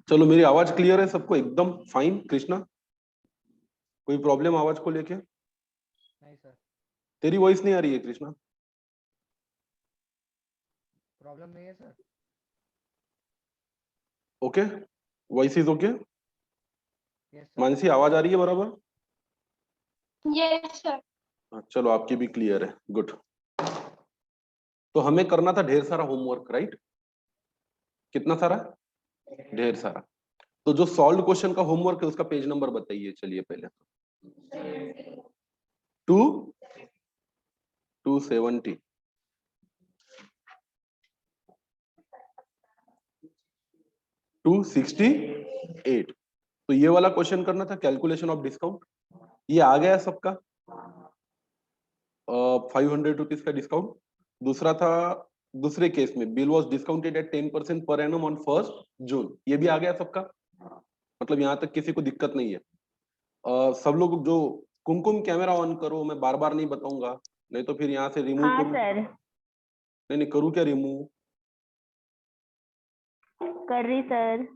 चलो, मेरी आवाज क्लियर है सबको? एकदम फाइन। कृष्णा, कोई प्रॉब्लम आवाज को लेके? नहीं सर, तेरी वॉइस नहीं आ रही है कृष्णा। प्रॉब्लम नहीं है sir. Okay, voice is okay. Yes sir. Mansi, आवाज आ रही है बराबर? Yes sir. चलो, आपकी भी क्लियर है, गुड। तो हमें करना था ढेर सारा होमवर्क, राइट? कितना सारा? ढेर सारा। तो जो सॉल्व क्वेश्चन का होमवर्क है उसका पेज नंबर बताइए। चलिए पहले 270, 268। तो ये वाला क्वेश्चन करना था, कैलकुलेशन ऑफ डिस्काउंट। ये आ गया सबका, 500 रुपीज का डिस्काउंट। दूसरा था, दूसरे केस में bill was discounted eight 10% per annum on 1 जून। ये भी आ गया सबका, मतलब यहाँ तक किसी को दिक्कत नहीं है। सब लोग जो कुमकुम कैमरा ऑन करो, मैं बार बार नहीं बताऊंगा, नहीं तो फिर यहाँ से रिमूव हाँ करूँ। सर, नहीं नहीं, करूँ क्या रिमूव? कर रही सर।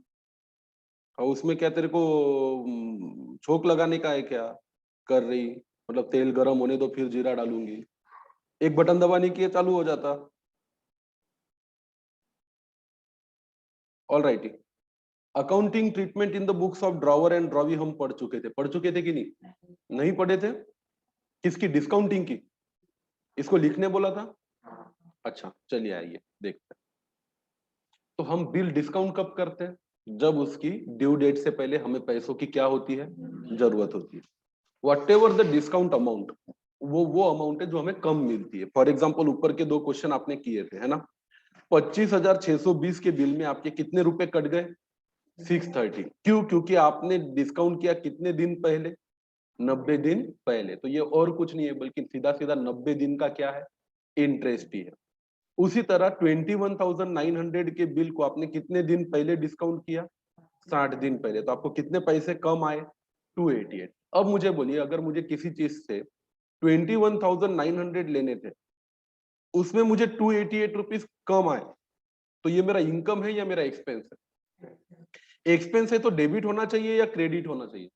और उसमें क्या तेरे को छोक लगाने का है क्या? कर रही मतलब तेल गरम होने दो फिर जीरा डालूंगी। एक बटन दबाने की चालू हो जाता। All righty. Accounting treatment in the books of drawer and drawee हम पढ़ चुके थे कि नहीं? नहीं पढ़े थे? किसकी? डिस्काउंटिंग की। इसको लिखने बोला था। अच्छा, चलिए आइए देखते हैं। तो हम बिल डिस्काउंट कब करते हैं? जब उसकी ड्यू डेट से पहले हमें पैसों की क्या होती है? जरूरत होती है। What ever the discount amount, वो अमाउंट है जो हमें कम मिलती है। फॉर एग्जाम्पल, ऊपर के दो क्वेश्चन आपने किए थे, है ना? 25,620 के बिल में आपके कितने रुपए कट गए? 630। क्यों? क्योंकि आपने डिस्काउंट किया कितने दिन पहले? 90 दिन पहले। तो ये और कुछ नहीं है बल्कि सीधा सीधा 90 दिन का क्या है? इंटरेस्ट ही है। उसी तरह 21,900 के बिल को आपने कितने दिन पहले डिस्काउंट किया? 60 दिन पहले। तो आपको कितने पैसे कम आए? 288। अब मुझे बोलिए, अगर मुझे किसी चीज से 21,900 लेने थे, उसमें मुझे 288 रुपीज कम आए, तो ये मेरा इनकम है या मेरा एक्सपेंस है? एक्सपेंस है तो डेबिट होना चाहिए या क्रेडिट होना चाहिए?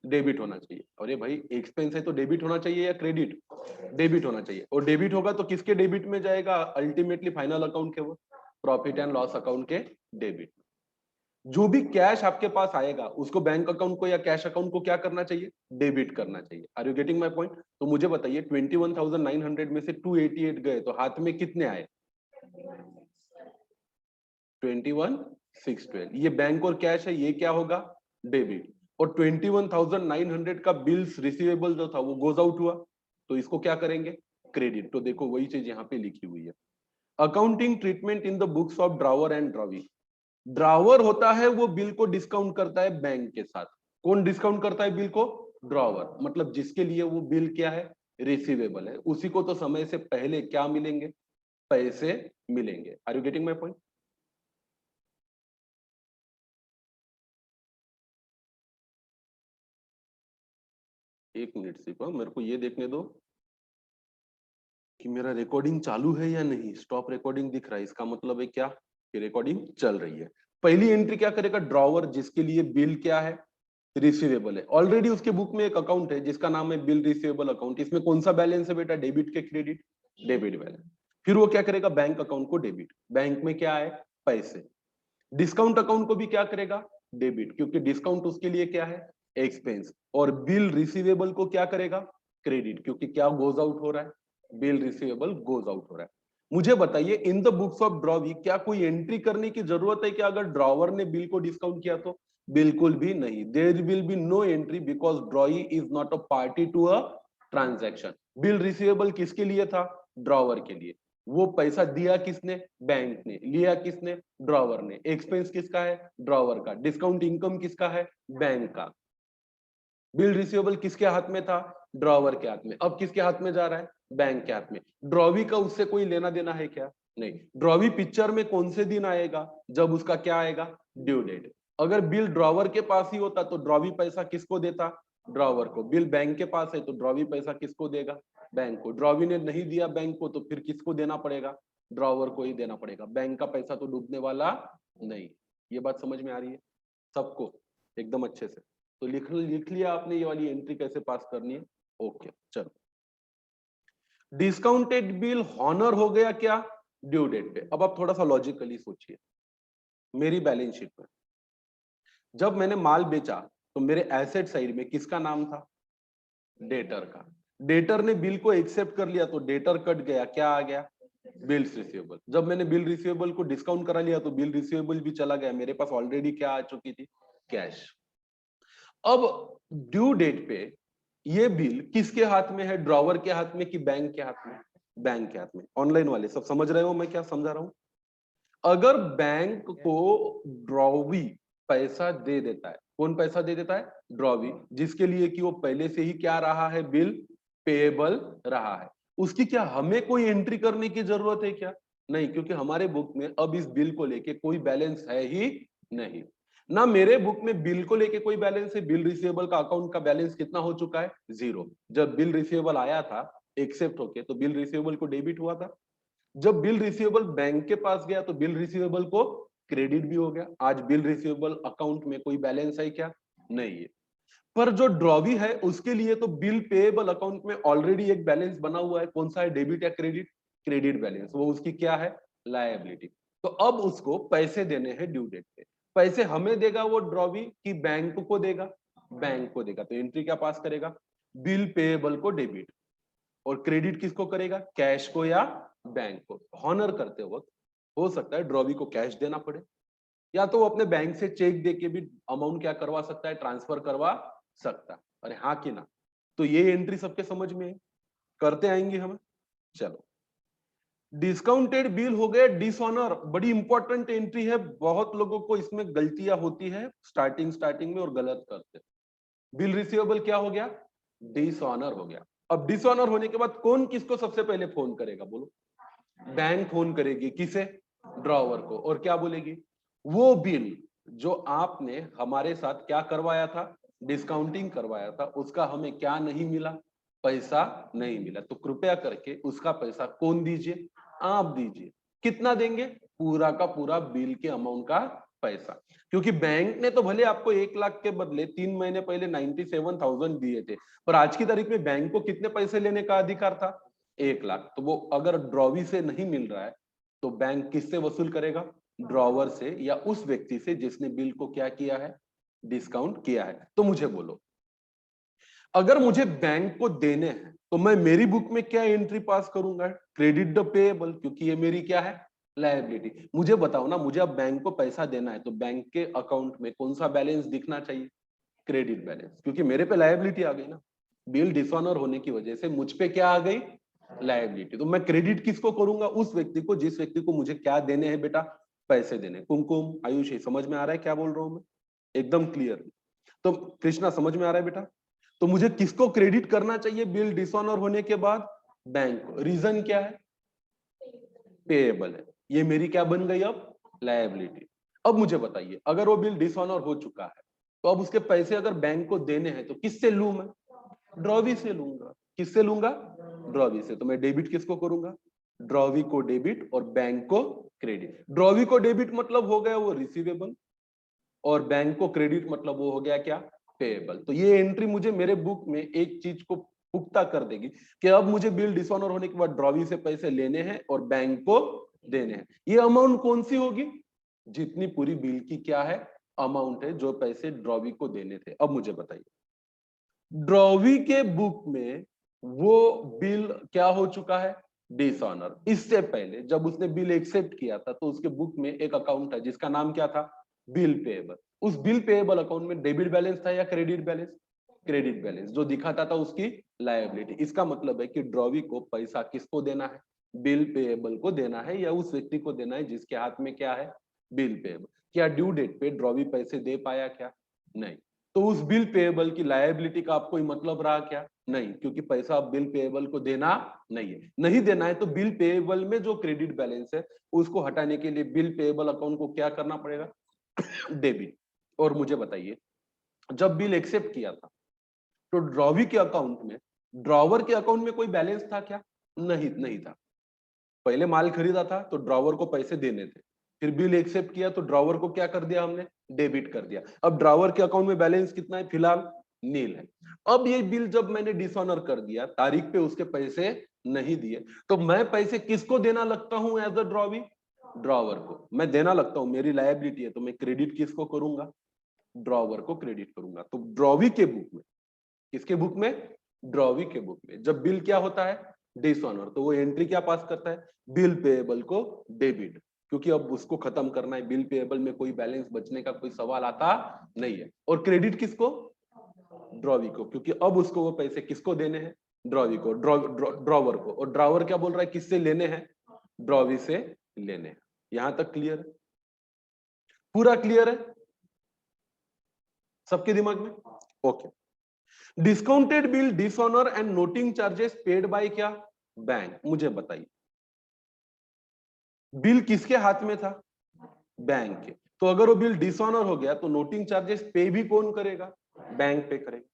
डेबिट होना चाहिए। अरे भाई, एक्सपेंस है तो डेबिट होना चाहिए या क्रेडिट? डेबिट होना चाहिए। और डेबिट होगा तो किसके डेबिट में जाएगा? अल्टीमेटली फाइनल अकाउंट के, वो प्रॉफिट एंड लॉस अकाउंट के डेबिट। जो भी कैश आपके पास आएगा उसको बैंक अकाउंट को या कैश अकाउंट को क्या करना चाहिए? डेबिट करना चाहिए। Are you getting my point? तो मुझे बताइए, 21,900 में से 288 गए तो हाथ में कितने आए? 21,612। ये बैंक और कैश है, ये क्या होगा? डेबिट। और 21,900 का बिल्स रिसीवेबल जो था वो गोज आउट हुआ, तो इसको क्या करेंगे? क्रेडिट। तो देखो वही चीज यहाँ पे लिखी हुई है। Accounting treatment in the books of drawer and drawee. Drawer होता है वो बिल को डिस्काउंट करता है बैंक के साथ। कौन डिस्काउंट करता है बिल को? ड्रावर। मतलब जिसके लिए वो बिल क्या है? रिसीवेबल है। उसी को तो समय से पहले क्या मिलेंगे? पैसे मिलेंगे। Are you getting my point? एक मिनट सिर्फ, मेरे को ये देखने दो कि मेरा रिकॉर्डिंग चालू है या नहीं। स्टॉप रिकॉर्डिंग दिख रहा है, इसका मतलब है क्या? कि रिकॉर्डिंग चल रही है। पहली एंट्री क्या करेगा? ड्रॉवर, जिसके लिए बिल क्या है? रिसीवेबल है। ऑलरेडी उसके बुक में एक अकाउंट है जिसका नाम है बिल रिसीवेबल अकाउंट। इसमें कौन सा बैलेंस है बेटा? डेबिट के क्रेडिट? Debit balance. फिर वो क्या करेगा? बैंक अकाउंट को डेबिट। बैंक में क्या है? पैसे। डिस्काउंट अकाउंट को भी क्या करेगा? डेबिट, क्योंकि डिस्काउंट उसके लिए क्या है? एक्सपेंस। और बिल रिसीवेबल को क्या करेगा? क्रेडिट, क्योंकि क्या गोज आउट हो रहा है? बिल रिसीवेबल गोज आउट हो रहा है। मुझे बताइए, इन द बुक्स ऑफ ड्रॉवी क्या कोई एंट्री करने की जरूरत है कि अगर ड्रॉवर ने बिल को डिस्काउंट किया तो? बिल्कुल भी नहीं। There will be no entry because drawee is not a party to a transaction. Bill receivable किसके लिए था? ड्रॉवर के लिए। वो पैसा दिया किसने? बैंक ने। लिया किसने? ड्रॉवर ने। एक्सपेंस किसका है? ड्रॉवर का। डिस्काउंट इनकम किसका है? बैंक का। बिल रिसीवेबल किसके हाथ में था? ड्रॉवर के हाथ में। अब किसके हाथ में जा रहा है? बैंक के हाथ में। ड्रॉवी का उससे कोई लेना देना है क्या? नहीं। ड्रॉवी पिक्चर में कौन से दिन आएगा? जब उसका क्या आएगा? Due date. अगर बिल ड्रॉवर के पास ही होता तो ड्रॉवी पैसा किसको देता? ड्रॉवर को। बिल बैंक के पास है तो ड्रॉवी पैसा किसको देगा? बैंक को। ड्रॉवी ने नहीं दिया बैंक को तो फिर किसको देना पड़ेगा? ड्रॉवर को ही देना पड़ेगा। बैंक का पैसा तो डूबने वाला नहीं। ये बात समझ में आ रही है? सबको एकदम अच्छे से। तो लिख लिया आपने ये वाली एंट्री कैसे पास करनी है। ओके चलो, डिस्काउंटेड बिल हॉनर हो गया क्या, ड्यू डेट पे। अब आप थोड़ा सा लॉजिकली सोचिए, मेरी बैलेंस शीट में जब मैंने माल बेचा तो मेरे एसेट साइड में किसका नाम था, डेटर का। डेटर ने बिल को एक्सेप्ट कर लिया तो डेटर कट गया, क्या आ गया, बिल्स रिसीवेबल। जब मैंने बिल रिसीवेबल को डिस्काउंट करा लिया तो बिल रिसीवेबल भी चला गया, मेरे पास ऑलरेडी क्या आ चुकी थी, कैश। अब ड्यू डेट पे ये बिल किसके हाथ में है, ड्रॉवर के हाथ में कि बैंक के हाथ में, बैंक के हाथ में। ऑनलाइन वाले सब समझ रहे हो मैं क्या समझा रहा हूं। अगर बैंक को ड्रॉवी पैसा दे देता है, कौन पैसा दे देता है, ड्रॉवी, जिसके लिए कि वो पहले से ही क्या रहा है, बिल पेएबल रहा है, उसकी क्या हमें कोई एंट्री करने की जरूरत है क्या, नहीं, क्योंकि हमारे बुक में अब इस बिल को लेके कोई बैलेंस है ही नहीं। ना मेरे बुक में बिल को लेके कोई बैलेंस है, बिल रिसीवेबल का अकाउंट का बैलेंस कितना हो चुका है, 0। जब बिल रिसीवेबल आया था एक्सेप्ट होके तो बिल रिसीवेबल को डेबिट हुआ था, जब बिल रिसीवेबल बैंक के पास गया तो बिल रिसीवेबल को क्रेडिट भी हो गया। आज बिल रिसीवेबल अकाउंट में कोई बैलेंस है क्या, नहीं है। पर जो ड्रॉवी है उसके लिए तो बिल पेएबल अकाउंट में ऑलरेडी एक बैलेंस बना हुआ है, कौन सा है, डेबिट या क्रेडिट, क्रेडिट बैलेंस, वो उसकी क्या है, लायबिलिटी। तो अब उसको पैसे देने हैं ड्यू डेट पे। पैसे हमें देगा वो ड्रॉवी कि बैंक को देगा, बैंक को देगा। तो एंट्री क्या पास करेगा, बिल पेएबल को डेबिट, और क्रेडिट किसको करेगा, कैश को या बैंक को। हॉनर करते वक्त हो सकता है ड्रॉवी को कैश देना पड़े, या तो वो अपने बैंक से चेक देके भी अमाउंट क्या करवा सकता है, ट्रांसफर करवा सकता है। अरे हाँ कि ना। तो ये एंट्री सबके समझ में है, करते आएंगे हम। चलो, डिस्काउंटेड बिल हो गया डिसऑनर, बड़ी इंपॉर्टेंट एंट्री है, बहुत लोगों को इसमें गलतियां होती है स्टार्टिंग में और गलत करते। बिल रिसीवेबल क्या हो गया, डिसऑनर हो गया। अब डिसऑनर होने के बाद कौन किसको सबसे पहले फोन करेगा, बोलो, बैंक फोन करेगी, किसे, ड्रॉवर को, और क्या बोलेगी, वो बिल जो आपने हमारे साथ क्या करवाया था, डिस्काउंटिंग करवाया था, उसका हमें क्या नहीं मिला, पैसा नहीं मिला, तो कृपया करके उसका पैसा कौन दीजिए, आप दीजिए। कितना देंगे, पूरा का पूरा बिल के अमाउंट का पैसा। क्योंकि बैंक ने तो भले आपको 1 लाख के बदले 3 महीने पहले 97,000 दिए थे, पर आज की तारीख में बैंक को कितने पैसे लेने का अधिकार था, 1 लाख। तो वो अगर ड्रॉवी से नहीं मिल रहा है तो बैंक किससे वसूल करेगा, ड्रॉवर से, या उस व्यक्ति से जिसने बिल को क्या किया है, डिस्काउंट किया है। तो मुझे बोलो, अगर मुझे बैंक को देने हैं तो मैं मेरी बुक में क्या एंट्री पास करूंगा, क्रेडिट द पेएबल, क्योंकि ये मेरी क्या है, लायबिलिटी। मुझे बताओ ना, मुझे अब बैंक को पैसा देना है तो बैंक के अकाउंट में कौन सा बैलेंस दिखना चाहिए, क्रेडिट बैलेंस, क्योंकि मेरे पे लायबिलिटी आ गई ना, बिल डिसऑनर होने की वजह से मुझ पे क्या आ गई, लायबिलिटी। तो मैं क्रेडिट किसको करूंगा, उस व्यक्ति को जिस व्यक्ति को मुझे क्या देने हैं बेटा, पैसे देने। कुमकुम, आयुष, समझ में आ रहा है क्या बोल रहा हूं मैं, एकदम क्लियर। तो कृष्णा समझ में आ रहा है बेटा। तो मुझे किसको क्रेडिट करना चाहिए बिल डिसऑनर होने के बाद, बैंक को। रीजन क्या है, पेएबल है, ये मेरी क्या बन गई अब, लायबिलिटी। अब मुझे बताइए, अगर वो बिल डिसऑनर हो चुका है तो अब उसके पैसे अगर बैंक को देने हैं तो किससे लूं मैं, ड्रॉवी से लूंगा। किससे लूंगा, ड्रॉवी से। तो मैं डेबिट किसको करूंगा, ड्रॉवी को डेबिट और बैंक को क्रेडिट। ड्रॉवी को डेबिट मतलब हो गया वो रिसीवेबल, और बैंक को क्रेडिट मतलब वो हो गया क्या, पेएबल। तो ये एंट्री मुझे मेरे बुक में एक चीज को पुख्ता कर देगी कि अब मुझे बिल डिसऑनर होने के बाद ड्रॉवी से पैसे लेने हैं और बैंक को देने हैं। ये अमाउंट कौन सी होगी, जितनी पूरी बिल की क्या है, अमाउंट है, जो पैसे ड्रॉवी को देने थे। अब मुझे बताइए, ड्रॉवी के बुक में वो बिल क्या हो चुका है, डिसऑनर। इससे पहले जब उसने बिल एक्सेप्ट किया था तो उसके बुक में एक अकाउंट है जिसका नाम क्या था, बिल पेएबल। उस बिल पेएबल अकाउंट में डेबिट बैलेंस था या क्रेडिट बैलेंस, क्रेडिट बैलेंस, जो दिखाता था उसकी लायबिलिटी। इसका मतलब है कि ड्रॉवी को पैसा किसको देना है, बिल पेएबल को देना है, या उस व्यक्ति को देना है जिसके हाथ में क्या है, बिल पेएबल। क्या ड्यू डेट पे ड्रॉवी पैसे दे पाया क्या, नहीं। तो उस बिल पेएबल की लायबिलिटी का आपको मतलब रहा क्या, नहीं, क्योंकि पैसा अब बिल पेएबल को देना नहीं है। नहीं देना है तो बिल पेएबल में जो क्रेडिट बैलेंस है उसको हटाने के लिए बिल पेएबल अकाउंट को क्या करना पड़ेगा, डेबिट। और मुझे बताइए, जब बिल एक्सेप्ट किया था तो ड्रॉवी के अकाउंट में, ड्रॉवर के अकाउंट में कोई बैलेंस था क्या, नहीं, नहीं था। पहले माल खरीदा था तो ड्रॉवर को पैसे देने थे, फिर बिल एक्सेप्ट किया तो ड्रॉवर को क्या कर दिया हमने, डेबिट कर दिया। अब ड्रॉवर के अकाउंट में बैलेंस कितना है, फिलहाल नील है। अब ये बिल जब मैंने डिसऑनर कर दिया, तारीख पे उसके पैसे नहीं दिए, तो मैं पैसे किसको देना लगता हूं एज अ ड्रॉवी, ड्रॉवर को मैं देना लगता हूं। मेरी लायबिलिटी है तो मैं क्रेडिट किसको करूंगा, ड्रॉवर को क्रेडिट करूंगा। तो ड्रॉवी के बुक में, किसके बुक में, ड्रॉवी के बुक में जब बिल क्या होता है, डिसऑनर, तो वो एंट्री क्या पास करता है, बिल पेएबल को डेबिट, क्योंकि अब उसको खत्म करना है, बिल पेएबल में कोई बैलेंस बचने का कोई सवाल आता नहीं है। और क्रेडिट किसको, ड्रॉवी को, क्योंकि अब उसको वो पैसे किसको देने हैं, ड्रॉवी को, ड्रॉवर को। और ड्रॉवर क्या बोल रहा है, किससे लेने हैं, ड्रॉवी से लेने हैं। यहां तक क्लियर है, पूरा क्लियर है सबके दिमाग में? Okay. Discounted bill, dishonour and noting charges paid by क्या, बैंक। मुझे बताइए बिल किसके हाथ में था, बैंक के। तो अगर वो बिल डिसऑनर हो गया तो नोटिंग चार्जेस पे भी कौन करेगा, बैंक पे करेगा।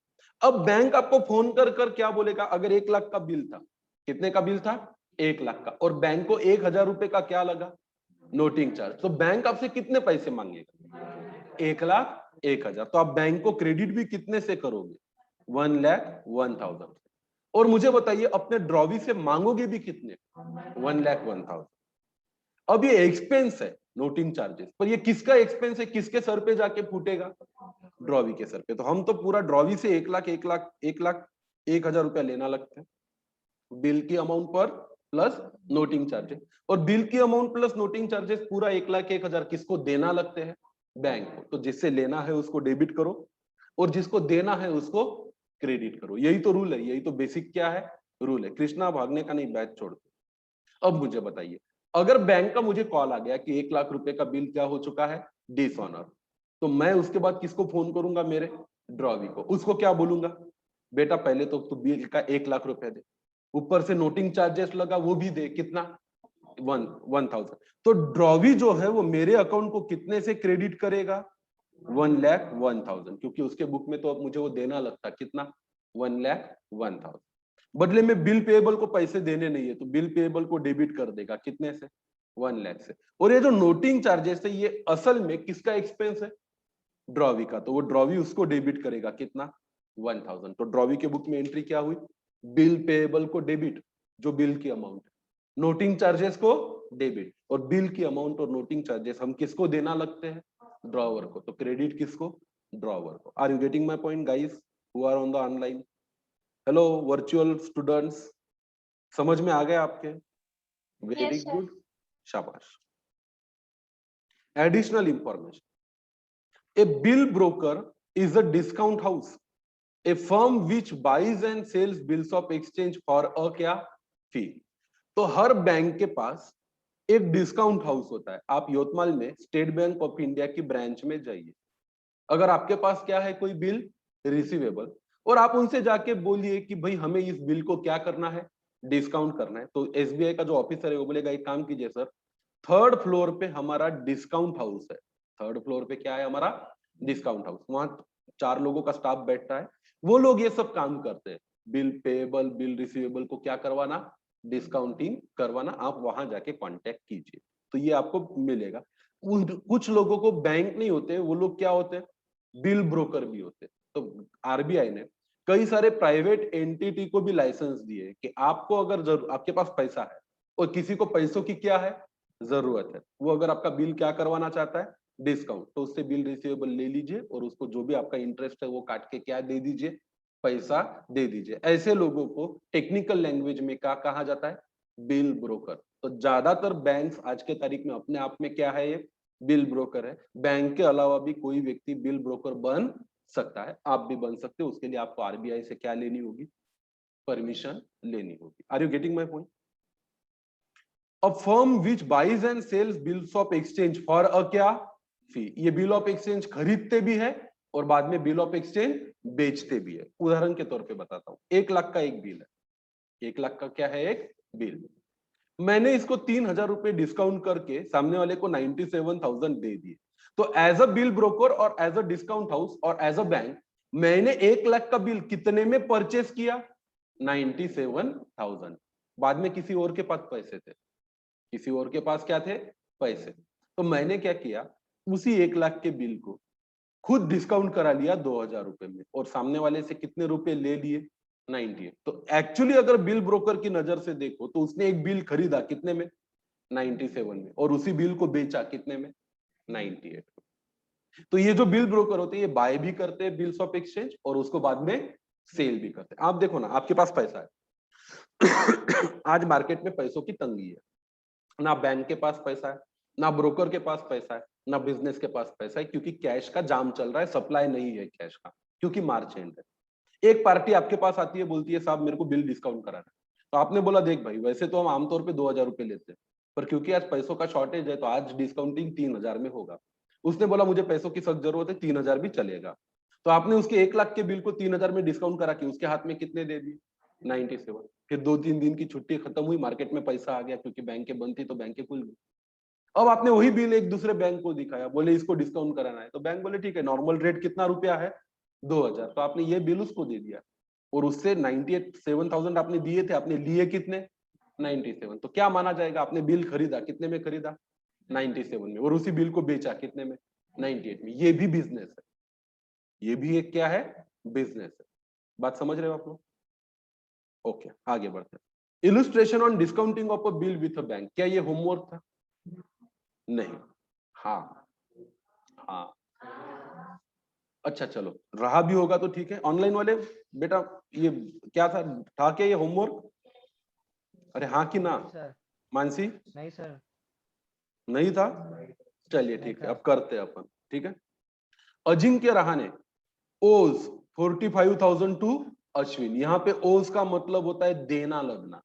अब बैंक आपको फोन कर कर क्या बोलेगा, अगर 1 लाख का बिल था, कितने का बिल था, 1 लाख का, और बैंक को 1000 रुपए का क्या लगा, नोटिंग चार्ज, तो बैंक आपसे कितने पैसे मांगेगा, 1,01,000। तो आप बैंक को क्रेडिट भी कितने से करोगे, 1,01,000। और मुझे बताइए अपने ड्रॉवी से मांगोगे भी कितने, 1,01,000। अब ये एक्सपेंस है नोटिंग चार्जेस, पर ये किसका एक्सपेंस है, किसके सर पे जाके फूटेगा, ड्रॉवी के सर पे। तो हम तो पूरा ड्रॉवी से 1,01,000 रुपया लेना लगता है, बिल की अमाउंट पर प्लस नोटिंग चार्जेस। और बिल की अमाउंट प्लस नोटिंग चार्जेस पूरा 1,01,000 किसको देना लगते हैं, बैंक को। तो जिससे लेना है उसको डेबिट करो और जिसको देना है उसको क्रेडिट करो। यही तो रूल है, यही तो बेसिक क्या है, रूल है। कृष्णा भागने का नहीं, बैच छोड़ दो। अब मुझे बताइए अगर बैंक का मुझे कॉल आ गया कि 1 लाख रुपए का बिल क्या हो चुका है, डिसऑनर, तो मैं उसके बाद किसको फोन करूंगा, मेरे ड्रॉवी को। उसको क्या बोलूंगा, बेटा पहले तो तू बिल का 1 लाख रुपए दे, ऊपर से नोटिंग चार्जेस लगा वो भी दे, कितना, 1,000। तो ड्रॉवी जो है वो मेरे अकाउंट को कितने से क्रेडिट करेगा, 1,01,000, क्योंकि उसके बुक में तो अब मुझे वो देना लगता कितना, 1,01,000। बदले में बिल पेएबल को पैसे देने नहीं है, तो बिल पेएबल को डेबिट कर देगा कितने से, 1 लाख से। और ये जो नोटिंग चार्जेस है ये असल में किसका एक्सपेंस है, ड्रॉवी का, तो वो ड्रॉवी उसको डेबिट करेगा कितना, 1,000। तो ड्रॉवी के बुक में एंट्री क्या हुई, बिल पेएबल को डेबिट, जो बिल की अमाउंट है, नोटिंग चार्जेस को डेबिट, और बिल की अमाउंट और नोटिंग चार्जेस हम किसको देना लगते हैं, ड्रॉवर को। तो क्रेडिट किसको, ड्रॉवर को। Are you getting my point guys who are on the online? Hello virtual students, समझ में आ गया आपके? Very Yes, sir. गुड, शाबाश। Additional information, a bill broker is a discount house, a firm which buys and sells bills of exchange for a क्या, fee. तो हर bank के पास एक डिस्काउंट हाउस होता है। आप यवतमाल में स्टेट बैंक ऑफ इंडिया की ब्रांच में जाइए, अगर आपके पास क्या है कोई बिल रिसीवेबल, और आप उनसे जाके बोलिए कि भाई हमें इस बिल को क्या करना है, डिस्काउंट करना है, तो एसबीआई का जो ऑफिसर है वो बोलेगा एक काम कीजिए सर, 3rd फ्लोर पे हमारा डिस्काउंट हाउस है। 3rd फ्लोर पे क्या है हमारा, डिस्काउंट हाउस। वहां 4 लोगों का स्टाफ बैठता है, वो लोग ये सब काम करते हैं, बिल पेएबल बिल रिसीवेबल को क्या करवाना, डिस्काउंटिंग करवाना। आप वहां जाके कांटेक्ट कीजिए तो ये आपको मिलेगा। कुछ लोगों को बैंक नहीं होते, वो लोग क्या होते हैं, बिल ब्रोकर भी होते। तो आरबीआई ने कई सारे प्राइवेट एंटिटी को भी लाइसेंस दिए कि आपको अगर जरूर आपके पास पैसा है और किसी को पैसों की क्या है, जरूरत है, वो अगर आपका बिल क्या करवाना चाहता है, डिस्काउंट, तो उससे बिल रिसीवेबल ले लीजिए और उसको जो भी आपका इंटरेस्ट है वो काट के क्या दे दीजिए, पैसा दे दीजिए। ऐसे लोगों को टेक्निकल लैंग्वेज में क्या कहा जाता है, बिल ब्रोकर। तो ज्यादातर बैंक्स आज के तारीख में अपने आप में क्या है, ये बिल ब्रोकर है। बैंक के अलावा भी कोई व्यक्ति बिल ब्रोकर बन सकता है, आप भी बन सकते हो। उसके लिए आपको आरबीआई से क्या लेनी होगी, परमिशन लेनी होगी। Are you getting my point? A firm which buys and sells bills of exchange for a क्या, फी। ये बिल ऑफ एक्सचेंज खरीदते भी है और बाद में बिल ऑफ एक्सचेंज बेचते भी है। उदाहरण के तौर पे बताता हूं, 1 लाख का एक बिल है, 1 लाख का क्या है, एक बिल। मैंने इसको 3,000 रुपए डिस्काउंट करके सामने वाले को 97,000 दे दिए। तो एज अ बिल ब्रोकर और एज अ डिस्काउंट हाउस और एज अ बैंक मैंने 1 लाख का बिल कितने में परचेस किया, 97,000। बाद में किसी और के पास पैसे थे, किसी और के पास क्या थे, पैसे। तो मैंने क्या किया, उसी 1 लाख के बिल को खुद डिस्काउंट करा लिया 2000 रुपए में, और सामने वाले से कितने रुपए ले लिए, 98। तो एक्चुअली अगर बिल ब्रोकर की नजर से देखो तो उसने एक बिल खरीदा कितने में, 97 में, और उसी बिल को बेचा कितने में, 98 में। तो ये जो बिल ब्रोकर होते हैं ये बाय भी करते हैं बिल्स ऑफ एक्सचेंज और उसको बाद में सेल भी करते हैं। आप देखो ना, आपके पास पैसा है आज मार्केट में पैसों की तंगी है, ना बैंक के पास पैसा है, ना ब्रोकर के पास पैसा है, ना बिजनेस के पास पैसा है, क्योंकि कैश का जाम चल रहा है, सप्लाई नहीं है कैश का, क्योंकि मार्च एंड है। एक पार्टी आपके पास आती है, बोलती है साहब मेरे को बिल डिस्काउंट कराना है। तो आपने बोला देख भाई, वैसे तो हम आमतौर पे 2000 रुपए लेते हैं, पर क्योंकि आज पैसों का शॉर्टेज है तो आज डिस्काउंटिंग 3000 में होगा। उसने बोला मुझे पैसों की सख्त जरूरत है, 3000 भी चलेगा। तो आपने उसके 1 लाख के बिल को 3000 में डिस्काउंट करा के उसके हाथ में कितने दे दिए, 97। फिर 2-3 दिन की छुट्टी खत्म हुई, मार्केट में पैसा आ गया, क्योंकि बैंकें बंद थी तो बैंकें खुल गई। अब आपने वही बिल एक दूसरे बैंक को दिखाया, बोले इसको डिस्काउंट कराना है, तो बैंक बोले ठीक है, नॉर्मल रेट कितना रुपया है, 2000। तो आपने ये बिल उसको दे दिया, और उससे 97,000 आपने दिए थे, आपने लिए कितने, 97। तो क्या माना जाएगा, आपने बिल खरीदा कितने में खरीदा, 97 में, और उसी बिल को बेचा कितने में, 98 में। ये भी बिजनेस है, ये भी एक क्या है, बिजनेस है। बात समझ रहे हो आप लोग? ओके, आगे बढ़ते हैं। Illustration on discounting of a bill with a bank, क्या ये होमवर्क था? नहीं। हाँ हाँ, अच्छा चलो, रहा भी होगा तो ठीक है। ऑनलाइन वाले बेटा, ये क्या था क्या ये होमवर्क? अरे हाँ कि ना? नहीं सर, मानसी, नहीं सर, नहीं था? चलिए नहीं ठीक है, था। अब करते हैं अपन, ठीक है। अजिंक्य रहाणे ओज 45,000 टू अश्विन। यहाँ पे ओज का मतलब होता है देना लगना।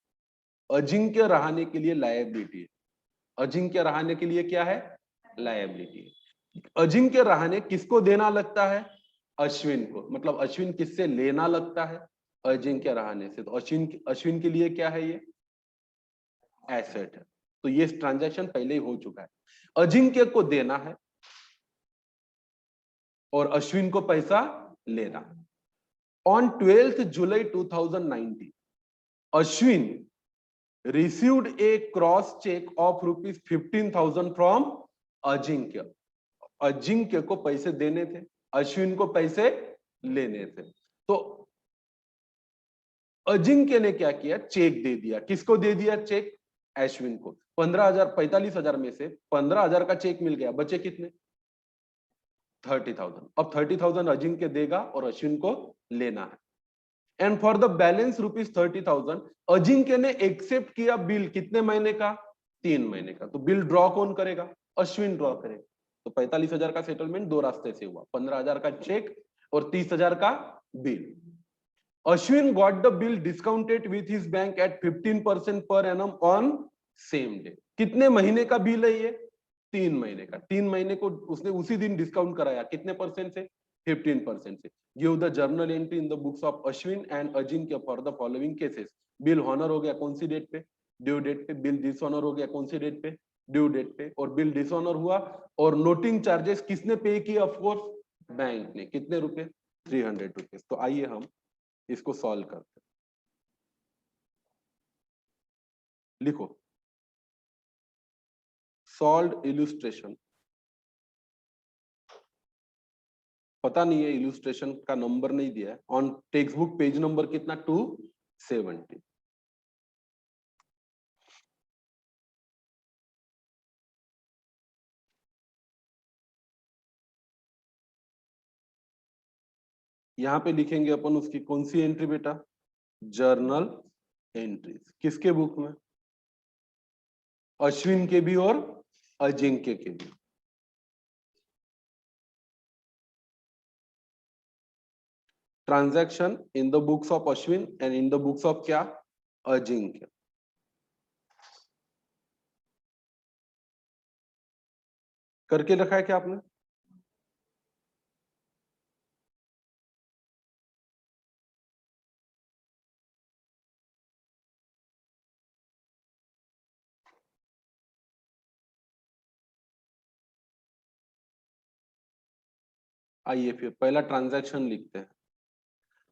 अजिंक्य रहाणे के लिए लायबिलिटी है। अजिंक्य रहाणे के लिए क्या है, लायबिलिटी है। अजिंक्य रहाणे किसको देना लगता है, अश्विन को। मतलब अश्विन किससे लेना लगता है, अजिंक्य रहाणे से। तो अश्विन अश्विन के लिए क्या है, ये एसेट है। तो ये ट्रांजैक्शन पहले ही हो चुका है। अजिंक्य को देना है और अश्विन को पैसा लेना। On 12th July 2019 Ashwin received a cross check of ₹15,000 from Ajinkya. Ajinkya को पैसे देने थे, अश्विन को पैसे लेने थे। तो अजिंक्य ने क्या किया, चेक दे दिया। किसको दे दिया चेक, अश्विन को। 45,000 में से 15,000 का चेक मिल गया, बचे कितने, 30,000। अब 30,000 अजिंक्य देगा और अश्विन को लेना है। And for the balance ₹30,000 Ajinkya ने एक्सेप्ट किया बिल कितने महीने का, 3 महीने का। तो बिल ड्रॉ कौन करेगा, अश्विन ड्रॉ करेगा। तो 45,000 का सेटलमेंट दो रास्ते से हुआ, 15,000 का चेक और 30,000 का bill. Ashwin got the bill discounted with his bank at 15% per annum on same day. कितने महीने का बिल है ये, 3 महीने का। 3 महीने को उसने उसी दिन डिस्काउंट कराया, कितने परसेंट से, 15% से। Give the journal entry in the books of Ashwin and Ajinkya for the following cases. Bill honour हो गया कौन सी डेट पे, ड्यू डेट पे। बिल डिसऑनर हो गया कौन सी डेट पे, ड्यू डेट पे। और बिल डिसऑनर हुआ और नोटिंग चार्जेस किसने पे किए, ऑफकोर्स बैंक ने। कितने रुपए, 300 रुपीज। तो आइए हम इसको सॉल्व करते हैं। लिखो, सॉल्व इलस्ट्रेशन। पता नहीं है, इलस्ट्रेशन का नंबर नहीं दिया है। On text book page number कितना, 270। यहां पे लिखेंगे अपन उसकी कौन सी एंट्री बेटा, जर्नल एंट्रीज। किसके बुक में, अश्विन के भी और अजिंक्य के भी। Transaction in the books of Ashwin and in the books of क्या, अजिंक्य। करके रखा है क्या आपने? आइए फिर पहला ट्रांजैक्शन लिखते हैं।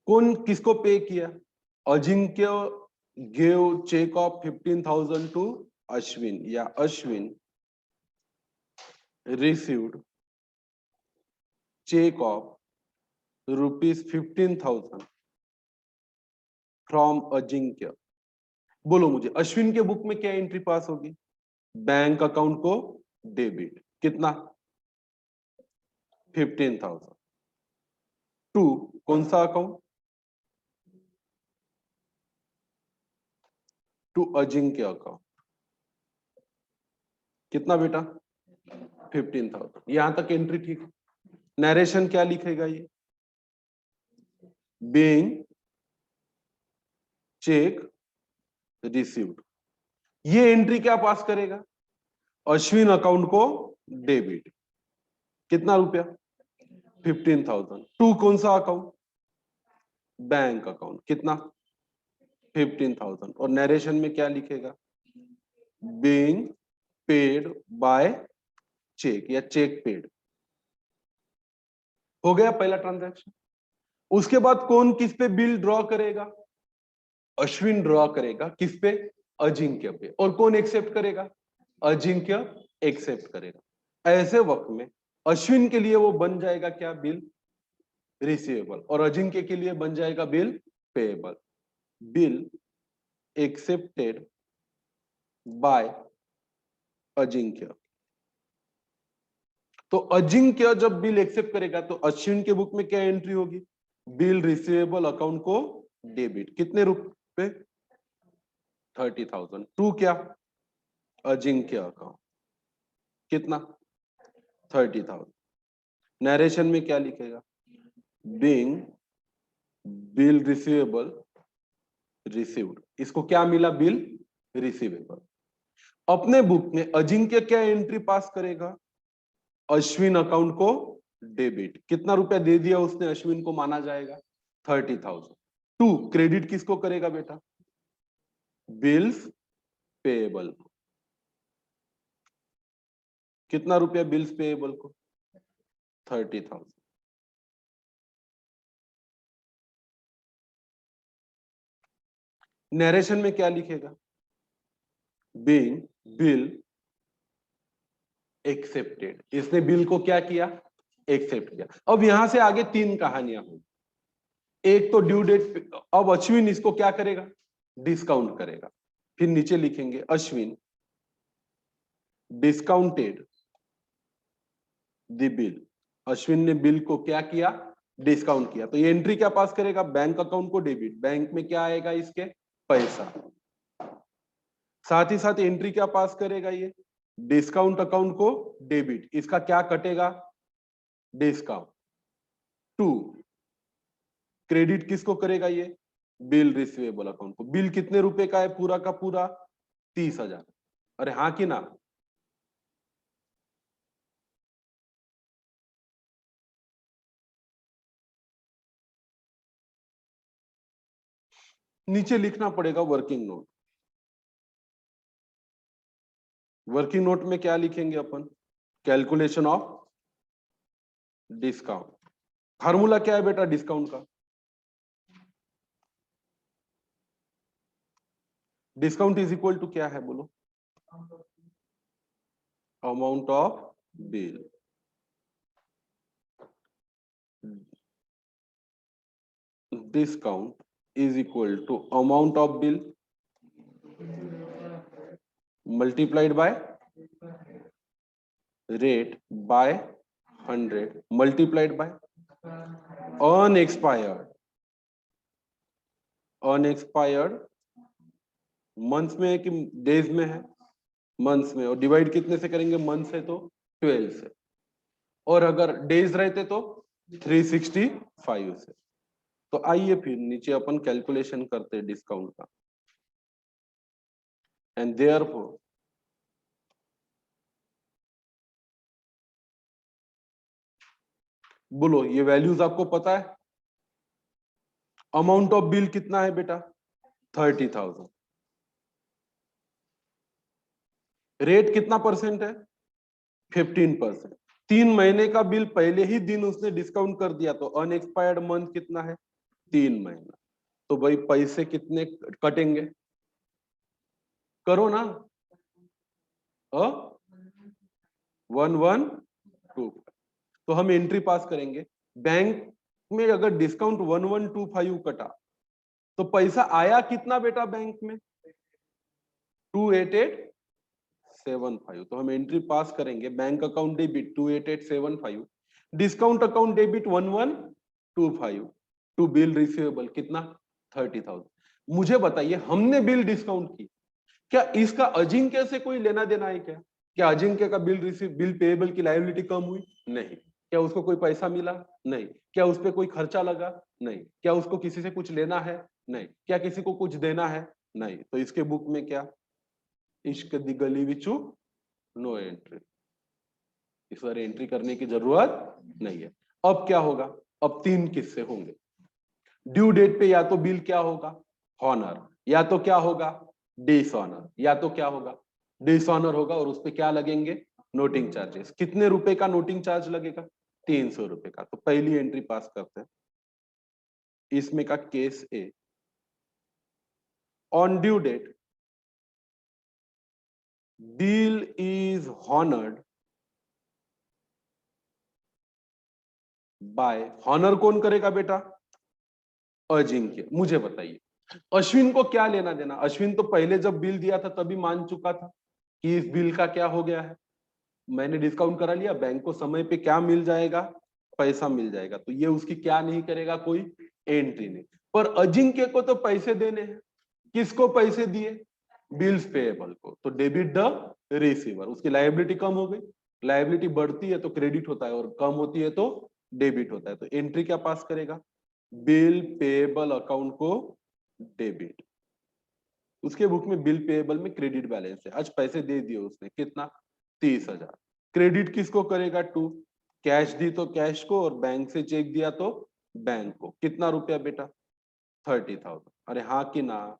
कौन किसको पे किया, Ajinkya give cheque of 15,000 to Ashwin, या Ashwin received check of ₹15,000 from Ajinkya. बोलो मुझे अश्विन के बुक में क्या एंट्री पास होगी? बैंक अकाउंट को डेबिट, कितना? 15,000 टू कौन सा अकाउंट? टू अजिंक्य अकाउंट, कितना बेटा? 15,000। यहां तक एंट्री ठीक। नरेशन क्या लिखेगा ये? Being check received. ये एंट्री क्या पास करेगा? अश्विन अकाउंट को डेबिट, कितना रुपया? 15,000 टू कौन सा अकाउंट? बैंक अकाउंट, कितना? 15,000। और नरेशन में क्या लिखेगा? बीइंग पेड बाय चेक या चेक पेड। हो गया पहला ट्रांजैक्शन। उसके बाद कौन किस पे बिल ड्रॉ करेगा? अश्विन ड्रॉ करेगा, किस पे? अजिंक्य पे। और कौन एक्सेप्ट करेगा? अजिंक्य एक्सेप्ट करेगा। ऐसे वक्त में अश्विन के लिए वो बन जाएगा क्या? Bill receivable. और अजिंक्य के लिए बन जाएगा bill payable. Bill accepted by Ajinkya. तो अजिंक्य जब बिल एक्सेप्ट करेगा तो अश्विन के बुक में क्या एंट्री होगी? बिल रिसीवेबल अकाउंट को डेबिट, कितने रुपए? 30,000 टू क्या? अजिंक्य अकाउंट, कितना? 30,000। नरेशन में क्या लिखेगा? Being bill receivable received. इसको क्या मिला? Bill receivable. अपने बुक में अजिंक्य क्या एंट्री पास करेगा? अश्विन अकाउंट को डेबिट, कितना रुपया दे दिया उसने अश्विन को, माना जाएगा 30,000। टू क्रेडिट किसको करेगा बेटा? बिल्स पेएबल, कितना रुपया बिल्स पेएबल को? 30,000। नरेशन में क्या लिखेगा? Being bill accepted. इसने बिल को क्या किया? एक्सेप्ट किया। अब यहां से आगे तीन कहानियां होंगी। एक तो ड्यू डेट, अब अश्विन इसको क्या करेगा? डिस्काउंट करेगा। फिर नीचे लिखेंगे Ashwin discounted the bill. Ashwin ने बिल को क्या किया? डिस्काउंट किया। तो ये एंट्री क्या पास करेगा? बैंक अकाउंट को डेबिट। बैंक में क्या आएगा इसके? पैसा। साथ ही साथ एंट्री क्या पास करेगा ये? डिस्काउंट अकाउंट को डेबिट। इसका क्या कटेगा? डिस्काउंट। टू क्रेडिट किसको करेगा ये? बिल रिसीवेबल अकाउंट को। बिल कितने रुपए का है पूरा का पूरा? 30,000। अरे हाँ कि ना? नीचे लिखना पड़ेगा वर्किंग नोट। वर्किंग नोट में क्या लिखेंगे अपन? Calculation of discount. फार्मूला क्या है बेटा डिस्काउंट का? डिस्काउंट इज इक्वल टू क्या है बोलो? Amount of bill. Discount is equal to amount of bill multiplied by rate by 100 multiplied by unexpired. Unexpired months में है कि डेज में है? मंथ्स में। और डिवाइड कितने से करेंगे? मंथ्स है तो 12 से। और अगर डेज रहते तो 365 से। तो आइए फिर नीचे अपन कैलकुलेशन करते हैं डिस्काउंट का। एंड देयरफॉर बोलो ये वैल्यूज आपको पता है? अमाउंट ऑफ बिल कितना है बेटा? 30,000। रेट कितना परसेंट है? 15%। 3 महीने का बिल पहले ही दिन उसने डिस्काउंट कर दिया, तो अनएक्सपायर्ड मंथ कितना है? 3 महीना। तो भाई पैसे कितने कटेंगे? करो ना। 1125। तो हम एंट्री पास करेंगे। बैंक में अगर डिस्काउंट 1125 कटा तो पैसा आया कितना बेटा बैंक में? 28875। तो हम एंट्री पास करेंगे, bank account debit 28875, discount account debit 1125 to bill receivable कितना? 30,000। मुझे बताइए, हमने बिल डिस्काउंट की, क्या इसका अजिंक्य से कोई लेना देना है क्या? क्या अजिंक्य का बिल पेएबल की लायबिलिटी कम हुई? नहीं। क्या उसको कोई पैसा मिला? नहीं। क्या उस पर कोई खर्चा लगा? नहीं। क्या उसको किसी से कुछ लेना है? नहीं। क्या किसी को कुछ देना है? नहीं। तो इसके बुक में क्या? इश्क दी गली विचू नो एंट्री, इस बार एंट्री करने की जरूरत नहीं है। अब क्या होगा? अब 3 किस्से होंगे। ड्यू डेट पे या तो बिल क्या होगा? हॉनर, या तो क्या होगा? डिसऑनर, या तो क्या होगा? डिसऑनर होगा और उस पे क्या लगेंगे? Noting charges. कितने रुपए का नोटिंग चार्ज लगेगा? 300 रुपए का। तो पहली एंट्री पास करते हैं। इसमें का case A, on due date bill is honoured by, honour कौन करेगा बेटा? अजिंक्य। मुझे बताइए, अश्विन को क्या लेना देना? अश्विन तो पहले जब बिल दिया था तभी मान चुका था कि इस बिल का क्या हो गया है, मैंने डिस्काउंट करा लिया, बैंक को समय पे क्या मिल जाएगा? पैसा मिल जाएगा। तो ये उसकी क्या नहीं करेगा? कोई एंट्री नहीं। पर अजिंक्य को तो पैसे देने हैं। किसको पैसे दिए? बिल्स पेएबल को। तो डेबिट द रिसीवर, उसकी लायबिलिटी कम हो गई। लायबिलिटी बढ़ती है तो क्रेडिट होता है और कम होती है तो डेबिट होता है। तो एंट्री क्या पास करेगा? बिल पेएबल अकाउंट को डेबिट। उसके बुक में बिल पेएबल में क्रेडिट बैलेंस है, आज पैसे दे दिए उसने, कितना? 30,000। क्रेडिट किसको करेगा? टू, कैश दी तो कैश को और बैंक से चेक दिया तो बैंक को। कितना रुपया बेटा? 30,000। अरे हाँ कि ना?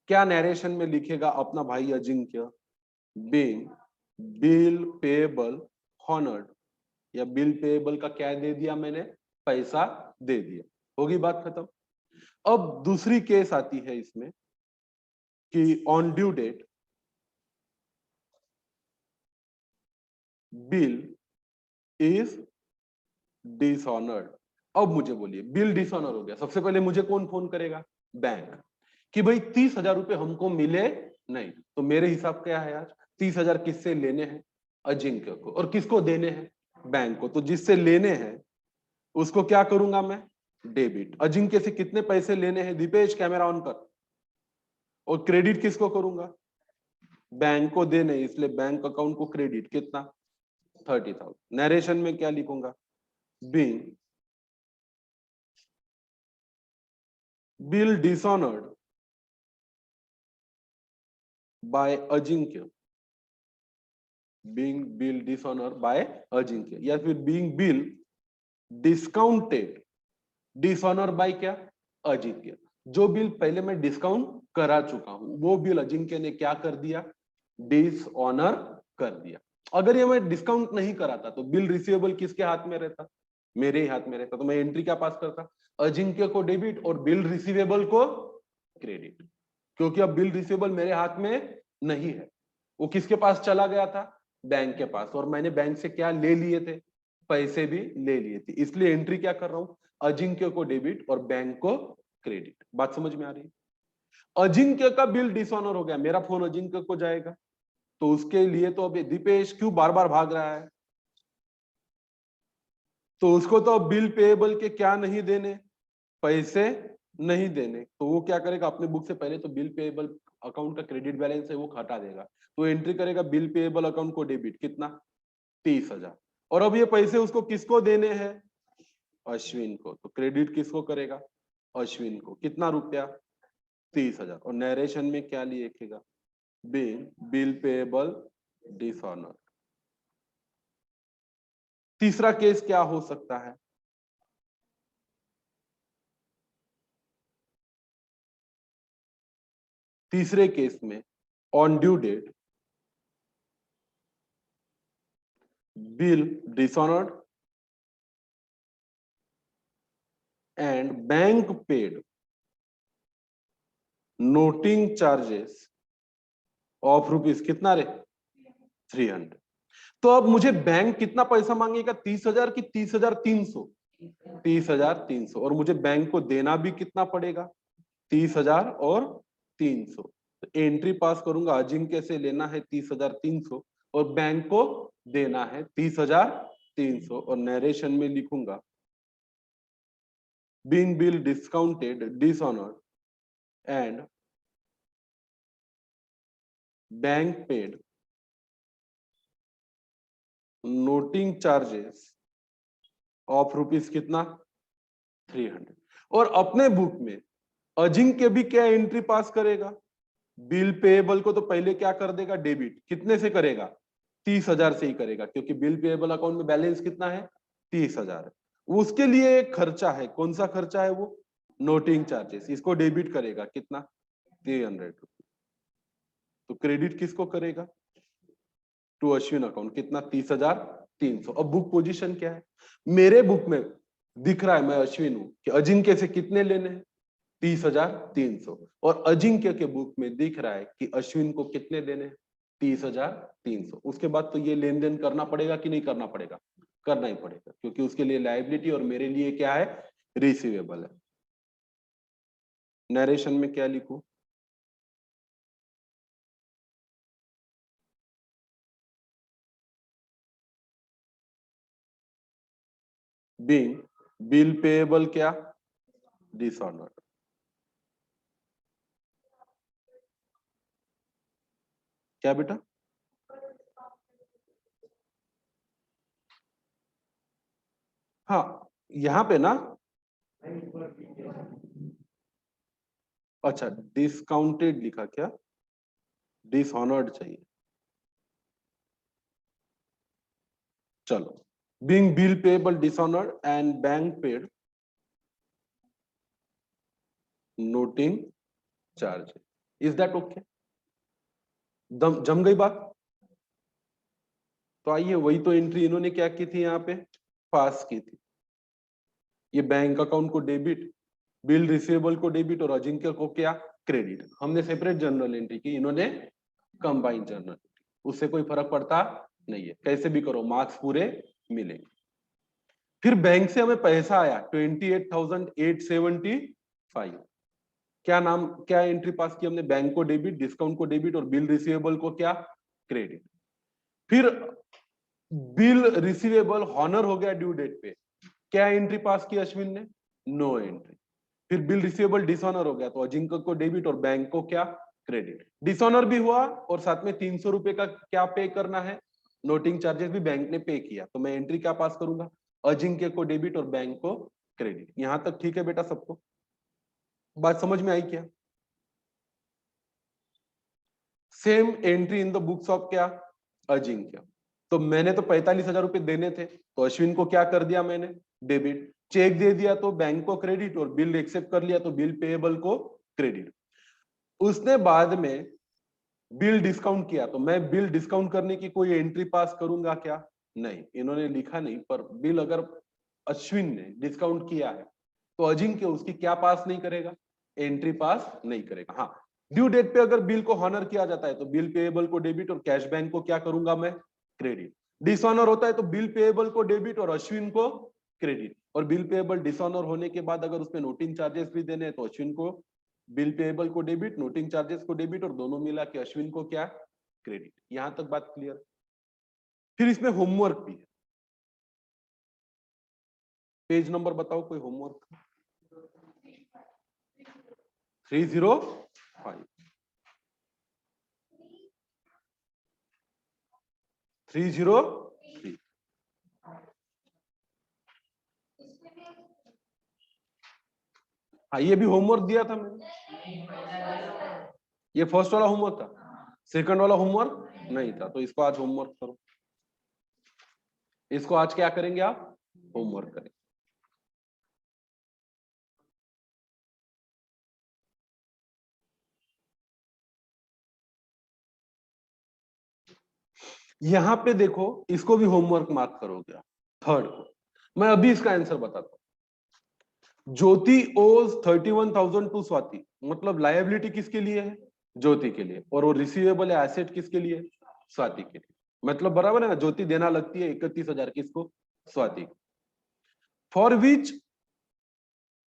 क्या नरेशन में लिखेगा अपना भाई Ajinkya? Being bill payable honoured, या बिल पेएबल का क्या दे दिया मैंने? पैसा दे दिया। होगी बात खत्म। अब दूसरी केस आती है इसमें कि on due date bill is dishonoured. अब मुझे बोलिए, बिल डिसऑनर हो गया, सबसे पहले मुझे कौन फोन करेगा? बैंक, कि भाई 30,000 रुपए हमको मिले नहीं। तो मेरे हिसाब क्या है आज? 30,000 किससे लेने हैं? अजिंक्य को। और किसको देने हैं? बैंक को। तो जिससे लेने हैं उसको क्या करूंगा मैं? डेबिट। अजिंक्य से कितने पैसे लेने हैं? दीपेश कैमरा ऑन कर। और क्रेडिट किसको करूंगा? बैंक को देने, इसलिए बैंक अकाउंट को क्रेडिट। कितना? 30,000। नरेशन में क्या लिखूंगा? Being bill dishonoured by Ajinkya, being bill dishonour by Ajinkya, या फिर being bill discounted dishonour by क्या? अजिंक्य। जो बिल पहले मैं डिस्काउंट करा चुका हूं वो बिल अजिंक्य ने क्या कर दिया? डिसऑनर कर दिया। अगर ये मैं डिस्काउंट नहीं कराता तो बिल रिसीवेबल किसके हाथ में रहता? मेरे ही हाथ में रहता। तो मैं एंट्री क्या पास करता? अजिंक्य को डेबिट और बिल रिसीवेबल को क्रेडिट। क्योंकि अब बिल रिसीवेबल मेरे हाथ में नहीं है, वो किसके पास चला गया था? बैंक के पास। और मैंने बैंक से क्या ले लिए थे? पैसे भी ले लिए थे। इसलिए एंट्री क्या कर रहा हूं? अजिंक्य को डेबिट और बैंक को क्रेडिट। बात समझ में आ रही है? अजिंक्य का बिल डिसऑनर हो गया, मेरा फोन अजिंक्य को जाएगा, तो उसके लिए तो अभी दीपेश क्यों बार बार भाग रहा है? तो उसको तो अब बिल पेएबल के क्या नहीं देने? पैसे नहीं देने। तो वो क्या करेगा? अपने बुक से पहले तो बिल पेएबल अकाउंट का क्रेडिट बैलेंस है वो हटा देगा। तो एंट्री करेगा बिल पेएबल अकाउंट को डेबिट। कितना? 30,000। और अब ये पैसे उसको किसको देने हैं? अश्विन को। तो क्रेडिट किसको करेगा? अश्विन को। कितना रुपया? 30,000। और नरेशन में क्या लिखेगा? Bill payable dishonour. तीसरा केस क्या हो सकता है? तीसरे केस में on due date bill dishonoured and bank paid noting charges of rupees कितना रे? 300। तो अब मुझे बैंक कितना पैसा मांगेगा, 30,000 की 30,300? 30,300। और मुझे बैंक को देना भी कितना पड़ेगा, 30,000 और 300। तो एंट्री पास करूंगा, अजिंक्य से लेना है 30,300 और बैंक को देना है 30,300। और नरेशन में लिखूंगा being bill discounted, dishonored and bank paid noting charges of rupees कितना, 300। और अपने बुक में अजिंक्य भी क्या एंट्री पास करेगा, बिल पेएबल को तो पहले क्या कर देगा, डेबिट। कितने से करेगा, 30,000 से ही करेगा, क्योंकि बिल पेएबल अकाउंट में बैलेंस कितना है, 30,000 है। उसके लिए एक खर्चा है, कौन सा खर्चा है वो, नोटिंग चार्जेस। इसको डेबिट करेगा कितना, 300 रुपीज। तो क्रेडिट किसको करेगा, टू अश्विन अकाउंट, कितना, 30,300। अब बुक पोजीशन क्या है, मेरे बुक में दिख रहा है मैं अश्विन हूं कि अजिंक्य से कितने लेने हैं, 30,300। और अजिंक्य के बुक में दिख रहा है कि अश्विन को कितने देने हैं, 30,300। उसके बाद तो ये लेन देन करना पड़ेगा कि नहीं करना पड़ेगा, करना ही पड़ेगा, क्योंकि उसके लिए लायबिलिटी और मेरे लिए क्या है, रिसीवेबल है। नरेशन में क्या लिखूं, बीइंग बिल पेएबल क्या, डिसऑनर्ड। क्या बेटा, हाँ यहां पे ना, अच्छा डिस्काउंटेड लिखा क्या, डिसऑनर्ड चाहिए। चलो, being bill payable dishonoured and bank paid noting charge, is that okay, जम गई बात। तो आइए, वही तो एंट्री इन्होंने क्या की थी, यहाँ पे पास की थी। ये बैंक अकाउंट को डेबिट, बिल रिसीवेबल को डेबिट और अजिंक्य को क्या, क्रेडिट। हमने सेपरेट जर्नल एंट्री की, इन्होंने कंबाइंड जर्नल। उससे कोई फर्क पड़ता नहीं है, कैसे भी करो मार्क्स पूरे मिलेंगे। फिर बैंक से हमें पैसा आया 28,875। क्या नाम, क्या एंट्री पास की हमने, बैंक को डेबिट, डिस्काउंट को डेबिट और बिल रिसीवेबल को क्या, क्रेडिट। फिर बिल रिसीवेबल हॉनर हो गया ड्यू डेट पे, क्या एंट्री पास की अश्विन ने, नो एंट्री। फिर बिल रिसीवेबल डिसऑनर हो गया, तो अजिंक्य को डेबिट और बैंक को क्या, क्रेडिट। डिसऑनर भी हुआ और साथ में 300 रुपए का क्या पे करना है, नोटिंग चार्जेस भी बैंक ने पे किया। तो मैं एंट्री क्या पास करूंगा, अजिंक्य को डेबिट और बैंक को क्रेडिट। यहां तक ठीक है बेटा सबको, बात समझ में आई क्या। Same entry in the books of क्या, अजिंक्य। तो मैंने तो 45,000 रुपए देने थे, तो अश्विन को क्या कर दिया मैंने, डेबिट। चेक दे दिया तो बैंक को क्रेडिट, और बिल एक्सेप्ट कर लिया तो बिल पेएबल को क्रेडिट। उसने बाद में बिल डिस्काउंट किया, तो मैं बिल डिस्काउंट करने की कोई एंट्री पास करूंगा क्या, नहीं, इन्होंने लिखा नहीं। पर बिल अगर अश्विन ने डिस्काउंट किया है तो अजिंक्य उसकी क्या पास नहीं करेगा, एंट्री पास नहीं करेगा। हाँ, ड्यू डेट पे अगर बिल को हॉनर किया जाता है तो बिल पेएबल को डेबिट और कैश बैंक को क्या करूंगा मैं, क्रेडिट। डिसऑनर होता है तो बिल पेएबल को डेबिट और अश्विन को क्रेडिट। और बिल पेएबल डिसऑनर होने के बाद अगर उसमें नोटिंग चार्जेस भी देने हैं तो अश्विन को बिल पेएबल को डेबिट, नोटिंग चार्जेस को डेबिट, और दोनों मिला के अश्विन को क्या, क्रेडिट। यहां तक बात क्लियर। फिर इसमें होमवर्क भी है, पेज नंबर बताओ कोई होमवर्क, 305 303। हाँ, ये भी होमवर्क दिया था मैंने, ये फर्स्ट वाला होमवर्क था, सेकंड वाला होमवर्क नहीं था। तो इसको आज होमवर्क करो, इसको आज क्या करेंगे आप, होमवर्क करेंगे। यहां पे देखो, इसको भी होमवर्क मार्क करोगे आप, थर्ड को। मैं अभी इसका आंसर बताता हूं। ज्योति ओज 31,000 टू स्वाति, मतलब लायबिलिटी किसके लिए है, ज्योति के लिए, और वो रिसीवेबल है, एसेट किसके लिए, स्वाति के लिए। मतलब बराबर है ना, ज्योति देना लगती है 31,000 किसको, Swati. For which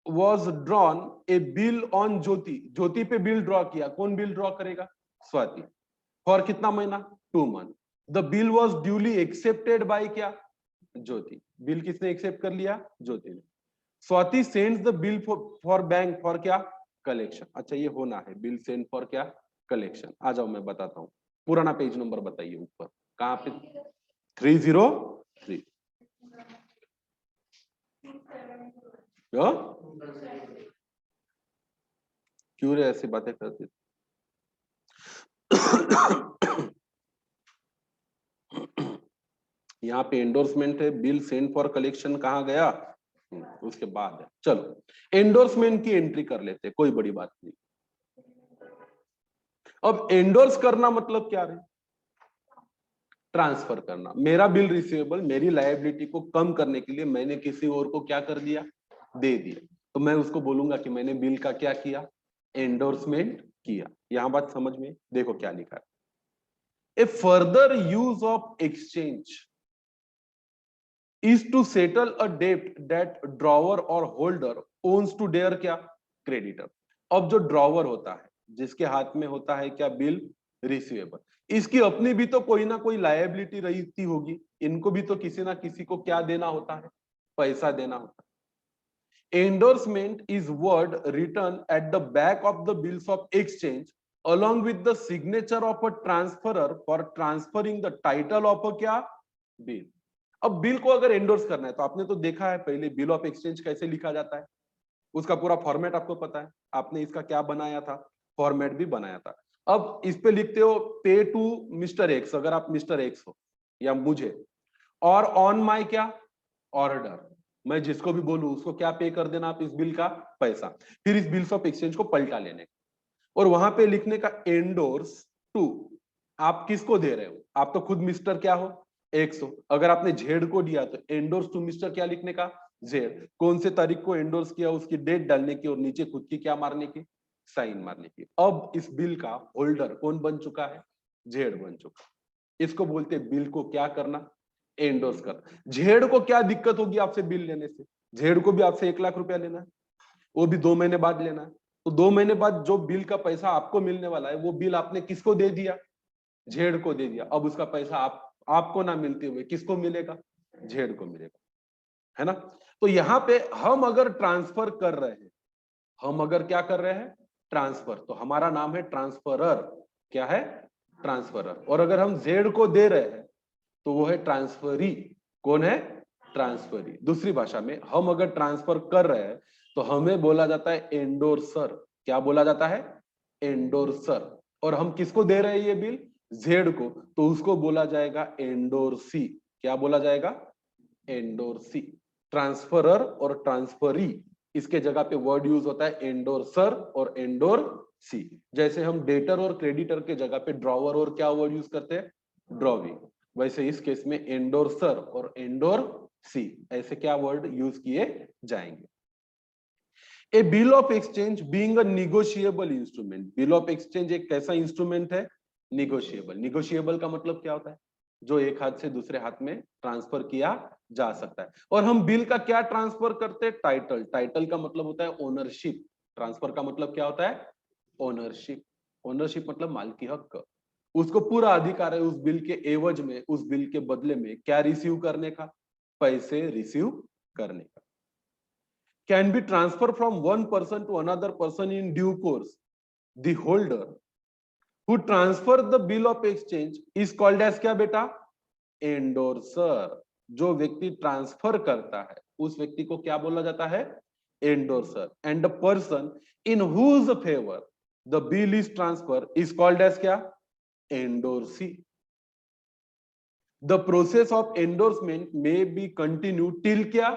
was drawn a bill on Jyoti, Jyoti पे बिल ड्रॉ किया, कौन बिल ड्रॉ करेगा, स्वाति। फॉर कितना महीना, 2 month. The bill was duly accepted by क्या, ज्योति। बिल किसने एक्सेप्ट कर लिया, ज्योति ने। Swati sends the bill for bank for क्या, कलेक्शन। अच्छा ये होना है, बिल सेंड फॉर क्या, कलेक्शन। आ जाओ मैं बताता हूँ, पुराना पेज नंबर बताइए ऊपर कहाँ पे, 303। क्यों रे ऐसी बातें करते। यहाँ पे एंडोर्समेंट है, बिल सेंड फॉर कलेक्शन कहाँ गया, उसके बाद है। चलो एंडोर्समेंट की एंट्री कर लेते हैं, कोई बड़ी बात नहीं। अब एंडोर्स करना मतलब क्या है, ट्रांसफर करना। मेरा बिल रिसीवेबल, मेरी लायबिलिटी को कम करने के लिए मैंने किसी और को क्या कर दिया, दे दिया, तो मैं उसको बोलूंगा कि मैंने बिल का क्या किया, एंडोर्समेंट किया। यहां बात समझ में, देखो क्या लिखा है, a further use of exchange is to settle a debt that drawer or holder owns to their क्या, creditor। अब जो ड्रॉवर होता है, जिसके हाथ में होता है क्या, बिल रिसीवेबल, इसकी अपनी भी तो कोई ना कोई लायबिलिटी रहती होगी, इनको भी तो किसी ना किसी को क्या देना होता है, पैसा देना होता है। Endorsement is word return at the back of the bills of exchange along with the signature of a transferor for transferring the title of a क्या, बिल। अब बिल को अगर एंडोर्स करना है तो आपने तो देखा है पहले बिल ऑफ एक्सचेंज कैसे लिखा जाता है, उसका पूरा फॉर्मेट आपको पता है, आपने इसका क्या बनाया था, फॉर्मेट भी बनाया था। अब इस पे लिखते हो पे टू मिस्टर एक्स, अगर आप मिस्टर एक्स हो या मुझे, और ऑन माय क्या, ऑर्डर, मैं जिसको भी बोलूं उसको क्या पे कर देना आप, इस बिल का पैसा। फिर इस बिल्स ऑफ एक्सचेंज को पलटा लेने और वहां पे लिखने का एंडोर्स टू, आप किसको दे रहे हो, आप तो खुद मिस्टर क्या हो, एक्स हो। अगर आपने जेड को दिया तो एंडोर्स टू मिस्टर क्या लिखने का, जेड। कौन से तारीख को एंडोर्स किया, उसकी डेट डालने की और नीचे खुद की क्या मारने की, साइन मारने की। अब इस बिल का होल्डर कौन बन चुका है, जेड बन चुका। इसको बोलते हैं बिल को क्या करना, एंडोर्स करना। जेड को क्या दिक्कत होगी आपसे बिल लेने से, जेड को भी आपसे 1 लाख रुपया लेना है, वो भी 2 महीने बाद लेना है, तो 2 महीने बाद जो बिल का पैसा आपको मिलने वाला है वो बिल आपने किसको दे दिया, जेड को दे दिया। अब उसका पैसा आपको ना मिलते हुए किसको मिलेगा, जेड को मिलेगा, है ना। तो यहाँ पे हम अगर ट्रांसफर कर रहे हैं, हम अगर क्या कर रहे हैं, ट्रांसफर, तो हमारा नाम है ट्रांसफरर। क्या है, ट्रांसफरर। और अगर हम जेड को दे रहे हैं तो वो है ट्रांसफरी। कौन है, ट्रांसफरी। दूसरी भाषा में हम अगर ट्रांसफर कर रहे हैं तो हमें बोला जाता है एंडोर्सर। क्या बोला जाता है, एंडोर्सर। और हम किसको दे रहे हैं ये बिल, जेड को, तो उसको बोला जाएगा एंडोर्सी। क्या बोला जाएगा, एंडोर्सी। ट्रांसफरर और ट्रांसफरी, इसके जगह पे वर्ड यूज होता है एंडोर्सर और एंडोर्सी। जैसे हम डेटर और क्रेडिटर के जगह पे ड्रॉवर और क्या वर्ड यूज करते हैं, ड्रॉविंग, वैसे इस केस में एंडोर्सर और एंडोर्सी ऐसे क्या वर्ड यूज किए जाएंगे। A bill of exchange being a negotiable instrument, bill of exchange एक कैसा इंस्ट्रूमेंट है, निगोशिएबल। निगोशिएबल का मतलब क्या होता है, जो एक हाथ से दूसरे हाथ में ट्रांसफर किया जा सकता है। और हम बिल का क्या ट्रांसफर करते हैं, टाइटल। टाइटल का मतलब होता है ओनरशिप। ट्रांसफर का मतलब क्या होता है, ओनरशिप। ओनरशिप मतलब मालकी हक, उसको पूरा अधिकार है उस बिल के एवज में, उस बिल के बदले में क्या रिसीव करने का, पैसे रिसीव करने का। Can be transfer from one person to another person in due course. The holder who transfer the bill of exchange is called as क्या बेटा, एंडोर्सर। जो व्यक्ति ट्रांसफर करता है उस व्यक्ति को क्या बोला जाता है, endorser. And the person in whom favour the bill is transfer is called as क्या, endorsee. The process of endorsement may be continue till क्या,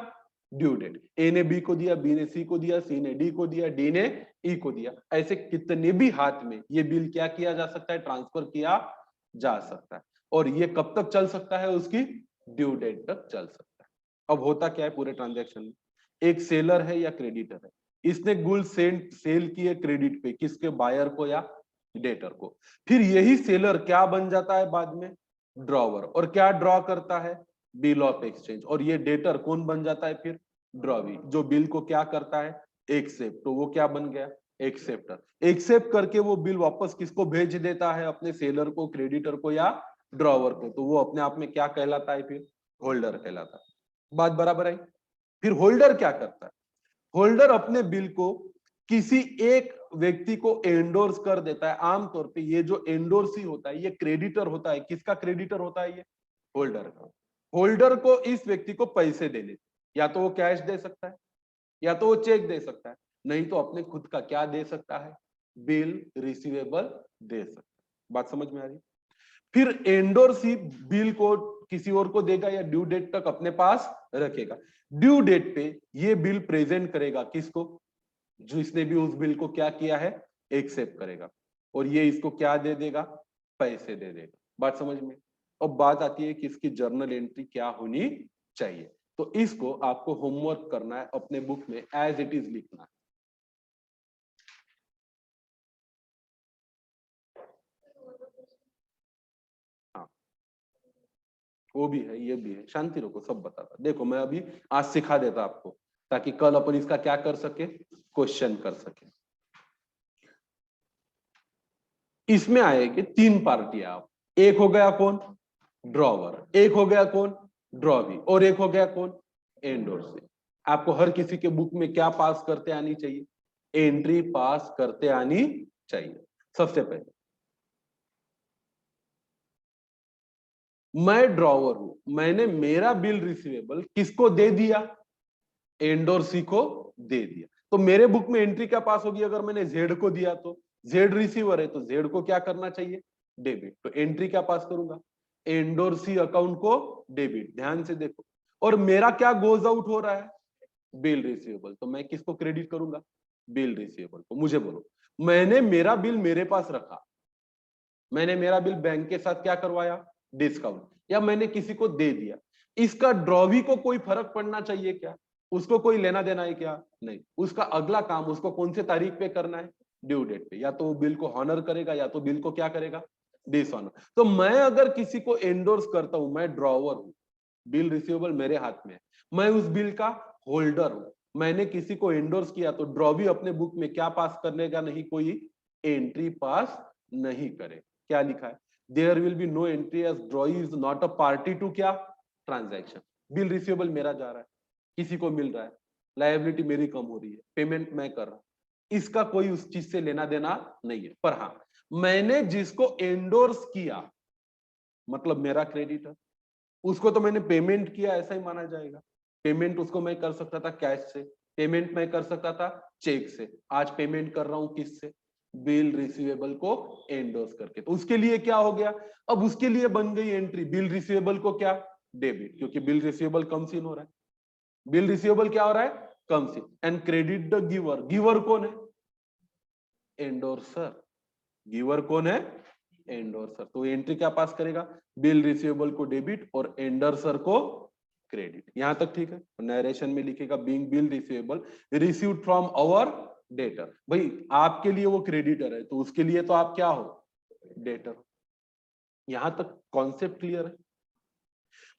ड्यू डेट। ए ने बी को दिया, बी ने सी को दिया, सी ने डी को दिया, डी ने ई को दिया, ऐसे कितने भी हाथ में ये बिल क्या किया जा सकता है, ट्रांसफर किया जा सकता है। और ये कब तक चल सकता है, उसकी ड्यू डेट तक चल सकता है। अब होता क्या है पूरे ट्रांजैक्शन में, एक सेलर है या क्रेडिटर है, इसने गुड सेल किए क्रेडिट पे, किसके, बायर को या डेटर को। फिर यही सेलर क्या बन जाता है बाद में, ड्रॉवर। और क्या ड्रॉ करता है? Bill of exchange. और ये डेटर कौन बन जाता है फिर? ड्रॉवी, जो बिल को क्या करता है? एक्सेप्ट। तो वो क्या बन गया? एक्सेप्टर। एक्सेप्ट करके वो बिल वापस किसको भेज देता है? अपने सेलर को, क्रेडिटर को या ड्रॉवर को। तो वो अपने आप में क्या कहलाता है फिर? होल्डर कहलाता है। बात बराबर है? फिर होल्डर क्या करता है? होल्डर अपने बिल को किसी एक व्यक्ति को एंडोर्स कर देता है। आमतौर पे ये जो एंडोर्सी होता है ये क्रेडिटर होता है। किसका क्रेडिटर होता है? ये होल्डर का। होल्डर को इस व्यक्ति को पैसे देने, या तो वो कैश दे सकता है या तो वो चेक दे सकता है, नहीं तो अपने खुद का क्या दे सकता है? बिल रिसीवेबल दे सकता है। बात समझ में आ रही? फिर एंडोर्सी बिल को किसी और को देगा या ड्यू डेट तक अपने पास रखेगा। ड्यू डेट पे ये बिल प्रेजेंट करेगा किसको? जिसने भी उस बिल को क्या किया है? एक्सेप्ट करेगा। और ये इसको क्या दे देगा? पैसे दे देगा। बात समझ में? अब बात आती है कि इसकी जर्नल एंट्री क्या होनी चाहिए। तो इसको आपको होमवर्क करना है, अपने बुक में एज इट इज लिखना है। हाँ, वो भी है, ये भी है। शांति रखो, सब बताता। देखो मैं अभी आज सिखा देता आपको, ताकि कल अपन इसका क्या कर सके? क्वेश्चन कर सके। इसमें आएगी तीन पार्टियां। आप, एक हो गया कौन? ड्रॉवर। एक हो गया कौन? ड्रॉवी। और एक हो गया कौन? एंडोर्सी। आपको हर किसी के बुक में क्या पास करते आनी चाहिए? एंट्री पास करते आनी चाहिए। सबसे पहले मैं ड्रॉवर हूं, मैंने मेरा बिल रिसीवेबल किसको दे दिया? एंडोर्सी को दे दिया। तो मेरे बुक में एंट्री क्या पास होगी? अगर मैंने जेड को दिया तो जेड रिसीवर है, तो जेड को क्या करना चाहिए? डेबिट। तो एंट्री क्या पास करूंगा? एंडोर्सी अकाउंट को डेबिट। ध्यान से देखो। और मेरा क्या गोज आउट हो रहा है? Bill receivable. तो मैं किसको क्रेडिट करूंगा? बिल रिसीवेबल को। मुझे बोलो, मैंने मेरा बिल मेरे पास रखा, मैंने मेरा बिल बैंक के साथ क्या करवाया? डिस्काउंट। या मैंने किसी को दे दिया, इसका ड्रॉवी को कोई फर्क पड़ना चाहिए क्या? उसको कोई लेना देना है क्या? नहीं। उसका अगला काम उसको कौन से तारीख पे करना है? ड्यू डेट पे। या तो वो बिल को हॉनर करेगा या तो बिल को क्या करेगा? डिसऑनर। तो मैं अगर किसी को एंडोर्स करता हूं, मैं ड्रॉवर हूं, बिल रिसीवेबल मेरे हाथ में है, मैं उस बिल का होल्डर हूं, मैंने किसी को एंडोर्स किया, तो ड्रॉवी अपने बुक में क्या पास करने का? नहीं, कोई एंट्री पास नहीं करे। क्या लिखा है? There will be no entry as drawee is not a party to क्या? ट्रांजैक्शन। बिल रिसीवेबल मेरा जा रहा है, किसी को मिल रहा है, लायबिलिटी मेरी कम हो रही है, पेमेंट मैं कर रहा हूं, इसका कोई उस चीज से लेना देना नहीं है। पर हाँ, मैंने जिसको एंडोर्स किया, मतलब मेरा क्रेडिटर, उसको तो मैंने पेमेंट किया ऐसा ही माना जाएगा। पेमेंट उसको मैं कर सकता था कैश से, पेमेंट मैं कर सकता था चेक से। आज पेमेंट कर रहा हूं किससे? बिल रिसीवेबल को एंडोर्स करके। तो उसके लिए क्या हो गया? अब उसके लिए बन गई एंट्री, बिल रिसीवेबल को क्या? डेबिट। क्योंकि बिल रिसीवेबल कम सीन हो रहा है। बिल रिसीवेबल क्या हो रहा है? कम सीन। And credit the giver. Giver कौन है? एंडोर्सर। गिवर कौन है? एंडोर्सर। तो एंट्री क्या पास करेगा? बिल रिसीवेबल को डेबिट और एंडोर्सर को क्रेडिट। यहां तक ठीक है? नरेशन में लिखेगा being bill receivable received from our debtor. भाई आपके लिए वो क्रेडिटर है, तो उसके लिए तो आप क्या हो? डेटर। यहां तक कॉन्सेप्ट क्लियर है?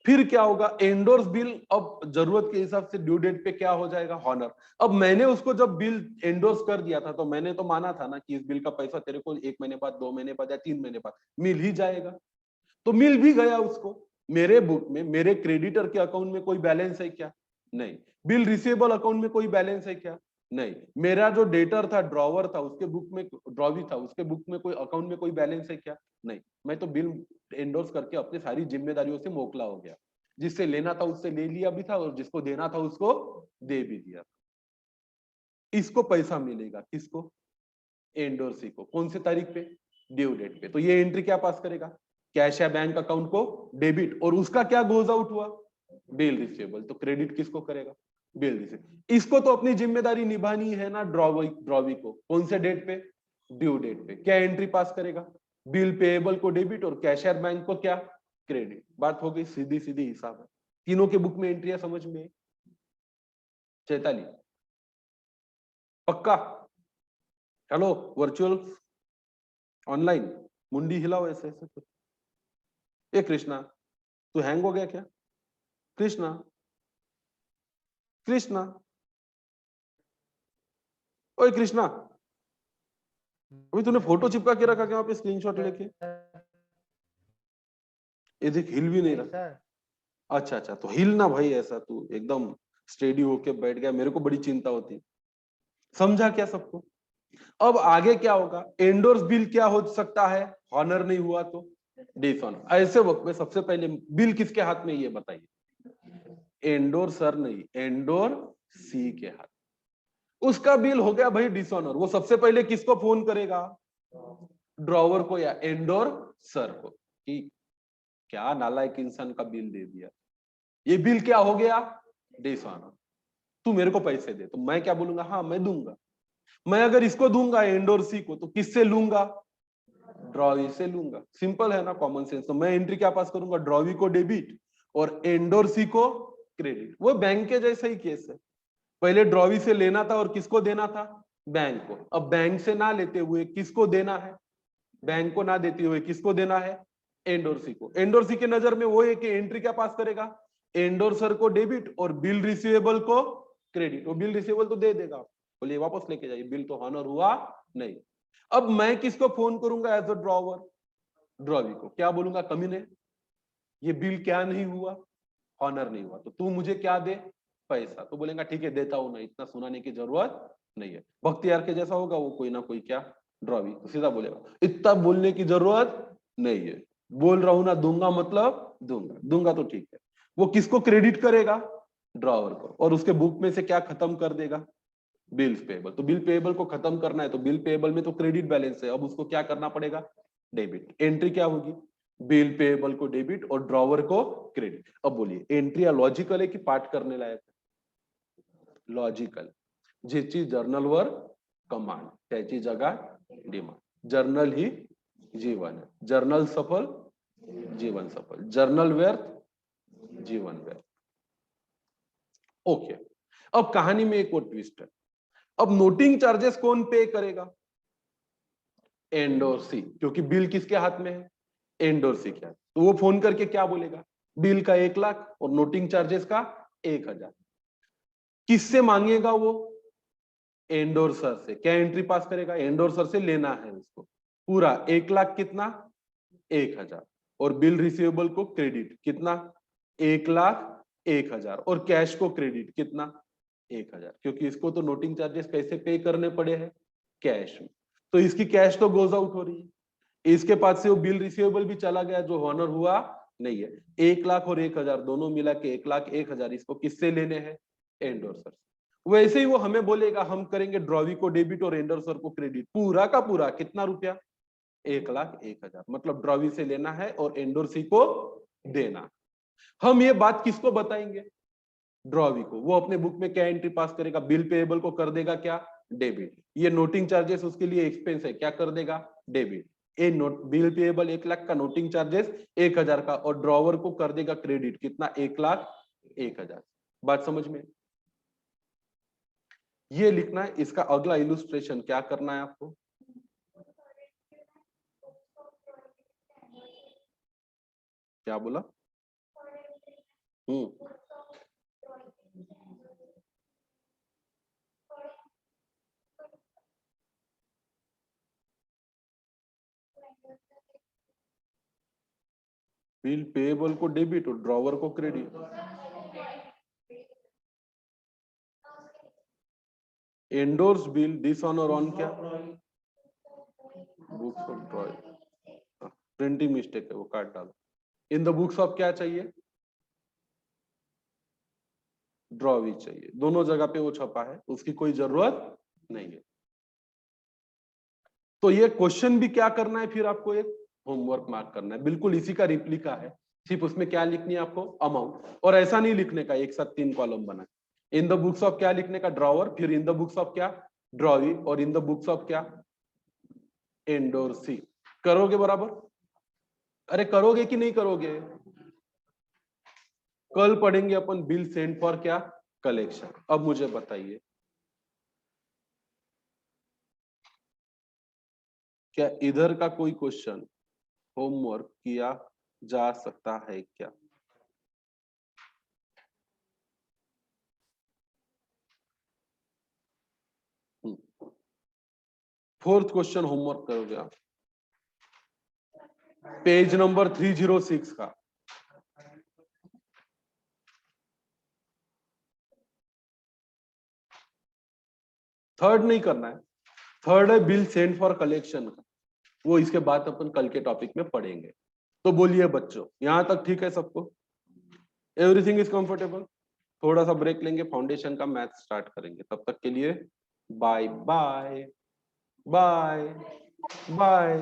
फिर क्या होगा? एंडोर्स बिल अब जरूरत के हिसाब से ड्यू डेट पे क्या हो जाएगा? हॉनर। अब मैंने उसको जब बिल एंडोर्स कर दिया था, तो मैंने तो माना था ना कि इस बिल का पैसा तेरे को 1 महीने बाद, 2 महीने बाद या 3 महीने बाद मिल ही जाएगा। तो मिल भी गया उसको। मेरे बुक में, मेरे क्रेडिटर के अकाउंट में कोई बैलेंस है क्या? नहीं। बिल रिसीवेबल अकाउंट में कोई बैलेंस है क्या? नहीं। मेरा जो डेटर था, ड्रॉवर था, उसके बुक में, ड्रॉवी था, उसके बुक में कोई अकाउंट में कोई बैलेंस है क्या? नहीं। मैं तो बिल एंडोर्स करके अपनी सारी जिम्मेदारियों से मोकला हो गया। जिससे लेना था उससे ले लिया भी था, और जिसको देना था उसको दे भी दिया। इसको पैसा मिलेगा किसको? एंडोर्सी को। कौन से तारीख पे? ड्यू डेट पे। तो ये एंट्री क्या पास करेगा? कैश या बैंक अकाउंट को डेबिट। और उसका क्या गोज आउट हुआ? Bill receivable. तो क्रेडिट किसको करेगा? Bill receivable. इसको तो अपनी जिम्मेदारी निभानी है ना ड्रॉवी को। कौन से डेट पे? ड्यू डेट पे। क्या एंट्री पास करेगा? बिल पेएबल को डेबिट और कैशियर बैंक को क्या? क्रेडिट। बात हो गई, सीधी सीधी हिसाब है। तीनों के बुक में एंट्रिया समझ में? चैताली पक्का? हेलो वर्चुअल ऑनलाइन, मुंडी हिलाओ ऐसे ऐसे कुछ। ए कृष्णा, तू हैंग हो गया क्या? कृष्णा, कृष्णा, ओए कृष्णा, अभी तूने फोटो चिपका के रखा क्या वहां पे स्क्रीनशॉट लेके? ये देख, हिल भी नहीं नहीं रहा। सर। अच्छा अच्छा, तो हिल ना भाई, ऐसा तू एकदम स्टेडी होके बैठ गया, मेरे को बड़ी चिंता होती। समझा क्या सबको? अब आगे क्या होगा? एंडोर्स बिल क्या हो सकता है? हॉनर नहीं हुआ तो डिसऑनर। ऐसे वक्त में सबसे पहले बिल किसके हाथ में, ये बताइए? एंडोर सर नहीं, एंडोर सी के हाथ। उसका बिल हो गया भाई डिसऑनर, वो सबसे पहले किसको फोन करेगा? ड्रॉवर को या एंडोर सर को, कि क्या नालायक इंसान का बिल दे दिया, ये बिल क्या हो गया? डिसऑनर। तू मेरे को पैसे दे, तो मैं क्या बोलूंगा? हाँ मैं दूंगा। मैं अगर इसको दूंगा एंडोर सी को, तो किससे लूंगा? ड्रॉवी से लूंगा। सिंपल है ना, कॉमन सेंस। तो मैं एंट्री क्या पास करूंगा? ड्रॉवी को डेबिट और एंडोर सी को क्रेडिट। वो बैंक के जैसा ही केस है। पहले ड्रॉवी से लेना था और किसको देना था? बैंक को। अब बैंक से ना लेते हुए किसको देना है? बैंक को ना देते हुए किसको देना है? एंडोर सी को। एंडोर सी की नजर में वो है कि एंट्री क्या पास करेगा? एंडोर सर को डेबिट और बिल रिसीवेबल को क्रेडिट। वो बिल रिसीवेबल तो दे देगा, बोलिए वापस लेके जाइए, बिल तो हॉनर हुआ नहीं। अब मैं किसको फोन करूंगा एज अ ड्रॉवर? ड्रॉवी को। क्या बोलूंगा? कमीने, ये बिल क्या नहीं हुआ? हॉनर नहीं हुआ, तो तू मुझे क्या दे? पैसा। तो बोलेगा ठीक है देता हूं ना, इतना सुनाने की जरूरत नहीं है। भक्तियार के जैसा होगा वो, कोई ना कोई क्या, ड्रॉवी, तो सीधा बोलेगा इतना बोलने की जरूरत नहीं है, बोल रहा हूं ना, दूंगा मतलब दूंगा, दूंगा तो ठीक है। वो किसको क्रेडिट करेगा? ड्रॉवर को। और उसके बुक में से क्या खत्म कर देगा? Bills payable. तो बिल पेएबल को खत्म करना है, तो बिल पेएबल में तो क्रेडिट बैलेंस है, अब उसको क्या करना पड़ेगा? डेबिट। एंट्री क्या होगी? बिल पेएबल को डेबिट और ड्रॉवर को क्रेडिट। अब बोलिए एंट्री लॉजिकल है कि पाठ करने लायक है? लॉजिकल। ज्याची जर्नल वर कमांड, त्याची जगा डिमांड। जर्नल ही जीवन है, जर्नल सफल जीवन सफल, जर्नल व्यर्थ जीवन व्यर्थ। ओके। अब कहानी में एक और ट्विस्ट है। अब नोटिंग चार्जेस कौन पे करेगा? एंडोर सी, क्योंकि बिल किसके हाथ में है? एंडोर सी के हाथ। तो वो फोन करके क्या बोलेगा? बिल का 1 लाख और नोटिंग चार्जेस का 1,000। किससे मांगेगा वो? एंडोर सर से। क्या एंट्री पास करेगा? एंडोर सर से लेना है उसको पूरा 1 लाख, कितना? 1,000। और बिल रिसीवेबल को क्रेडिट कितना? 1,01,000। और कैश को क्रेडिट कितना? 1,000, क्योंकि इसको तो नोटिंग चार्जेस कैसे पे करने पड़े हैं? कैश में। तो इसकी कैश तो गोज आउट हो रही है, इसके पास से वो बिल रिसीवेबल भी चला गया जो हॉनर हुआ नहीं है। 1 लाख और 1,000 दोनों मिला के 1,01,000, इसको किससे लेने हैं? Endorser. वैसे ही वो हमें बोलेगा हम करेंगे ड्रॉवी को डेबिट और एंडोर सर को क्रेडिट। पूरा का पूरा कितना रुपया? 1,01,000। मतलब ड्रॉवी से लेना है और एंडोर सी को देना। हम ये बात किसको बताएंगे? ड्रॉवी को। वो अपने बुक में क्या एंट्री पास करेगा? बिल पेएबल को कर देगा क्या? डेबिट। ये नोटिंग चार्जेस उसके लिए एक्सपेंस है, क्या कर देगा? डेबिट। ए नोट बिल पेएबल 1 लाख का, नोटिंग चार्जेस 1,000 का, और ड्रॉवर को कर देगा क्रेडिट कितना? 1,01,000। बात समझ में? ये लिखना है। इसका अगला इलुस्ट्रेशन क्या करना है आपको? क्या बोला? हम्म बिल पेएबल को डेबिट और ड्रॉवर को credit. Endorse bill dishonour on क्या? Books of drawing. Printing mistake है, वो काट डालो। इन द बुक्स ऑफ क्या चाहिए? ड्रॉवी चाहिए। दोनों जगह पे वो छपा है, उसकी कोई जरूरत नहीं है। तो ये क्वेश्चन भी क्या करना है फिर आपको? एक होमवर्क मार्क करना है, बिल्कुल इसी का रिप्लिका है। सिर्फ उसमें क्या लिखनी है आपको? अमाउंट। और ऐसा नहीं लिखने का एक साथ 3 कॉलम बना। इन द बुक्स ऑफ क्या लिखने का? ड्रॉवर। फिर इन द बुक्स ऑफ क्या? ड्रॉवी। और इन द बुक्स ऑफ क्या? एंडोर सी। करोगे बराबर? अरे करोगे कि नहीं करोगे? कल पढ़ेंगे अपन बिल सेंड फॉर क्या? कलेक्शन। अब मुझे बताइए, क्या इधर का कोई क्वेश्चन होमवर्क किया जा सकता है क्या? फोर्थ क्वेश्चन होमवर्क करोगे आप, पेज नंबर 306 का। थर्ड नहीं करना है, थर्ड है बिल सेंड फॉर कलेक्शन का, वो इसके बाद अपन कल के टॉपिक में पढ़ेंगे। तो बोलिए बच्चों, यहां तक ठीक है सबको? Everything is comfortable? थोड़ा सा ब्रेक लेंगे, फाउंडेशन का मैथ स्टार्ट करेंगे, तब तक के लिए बाय बाय बाय बाय।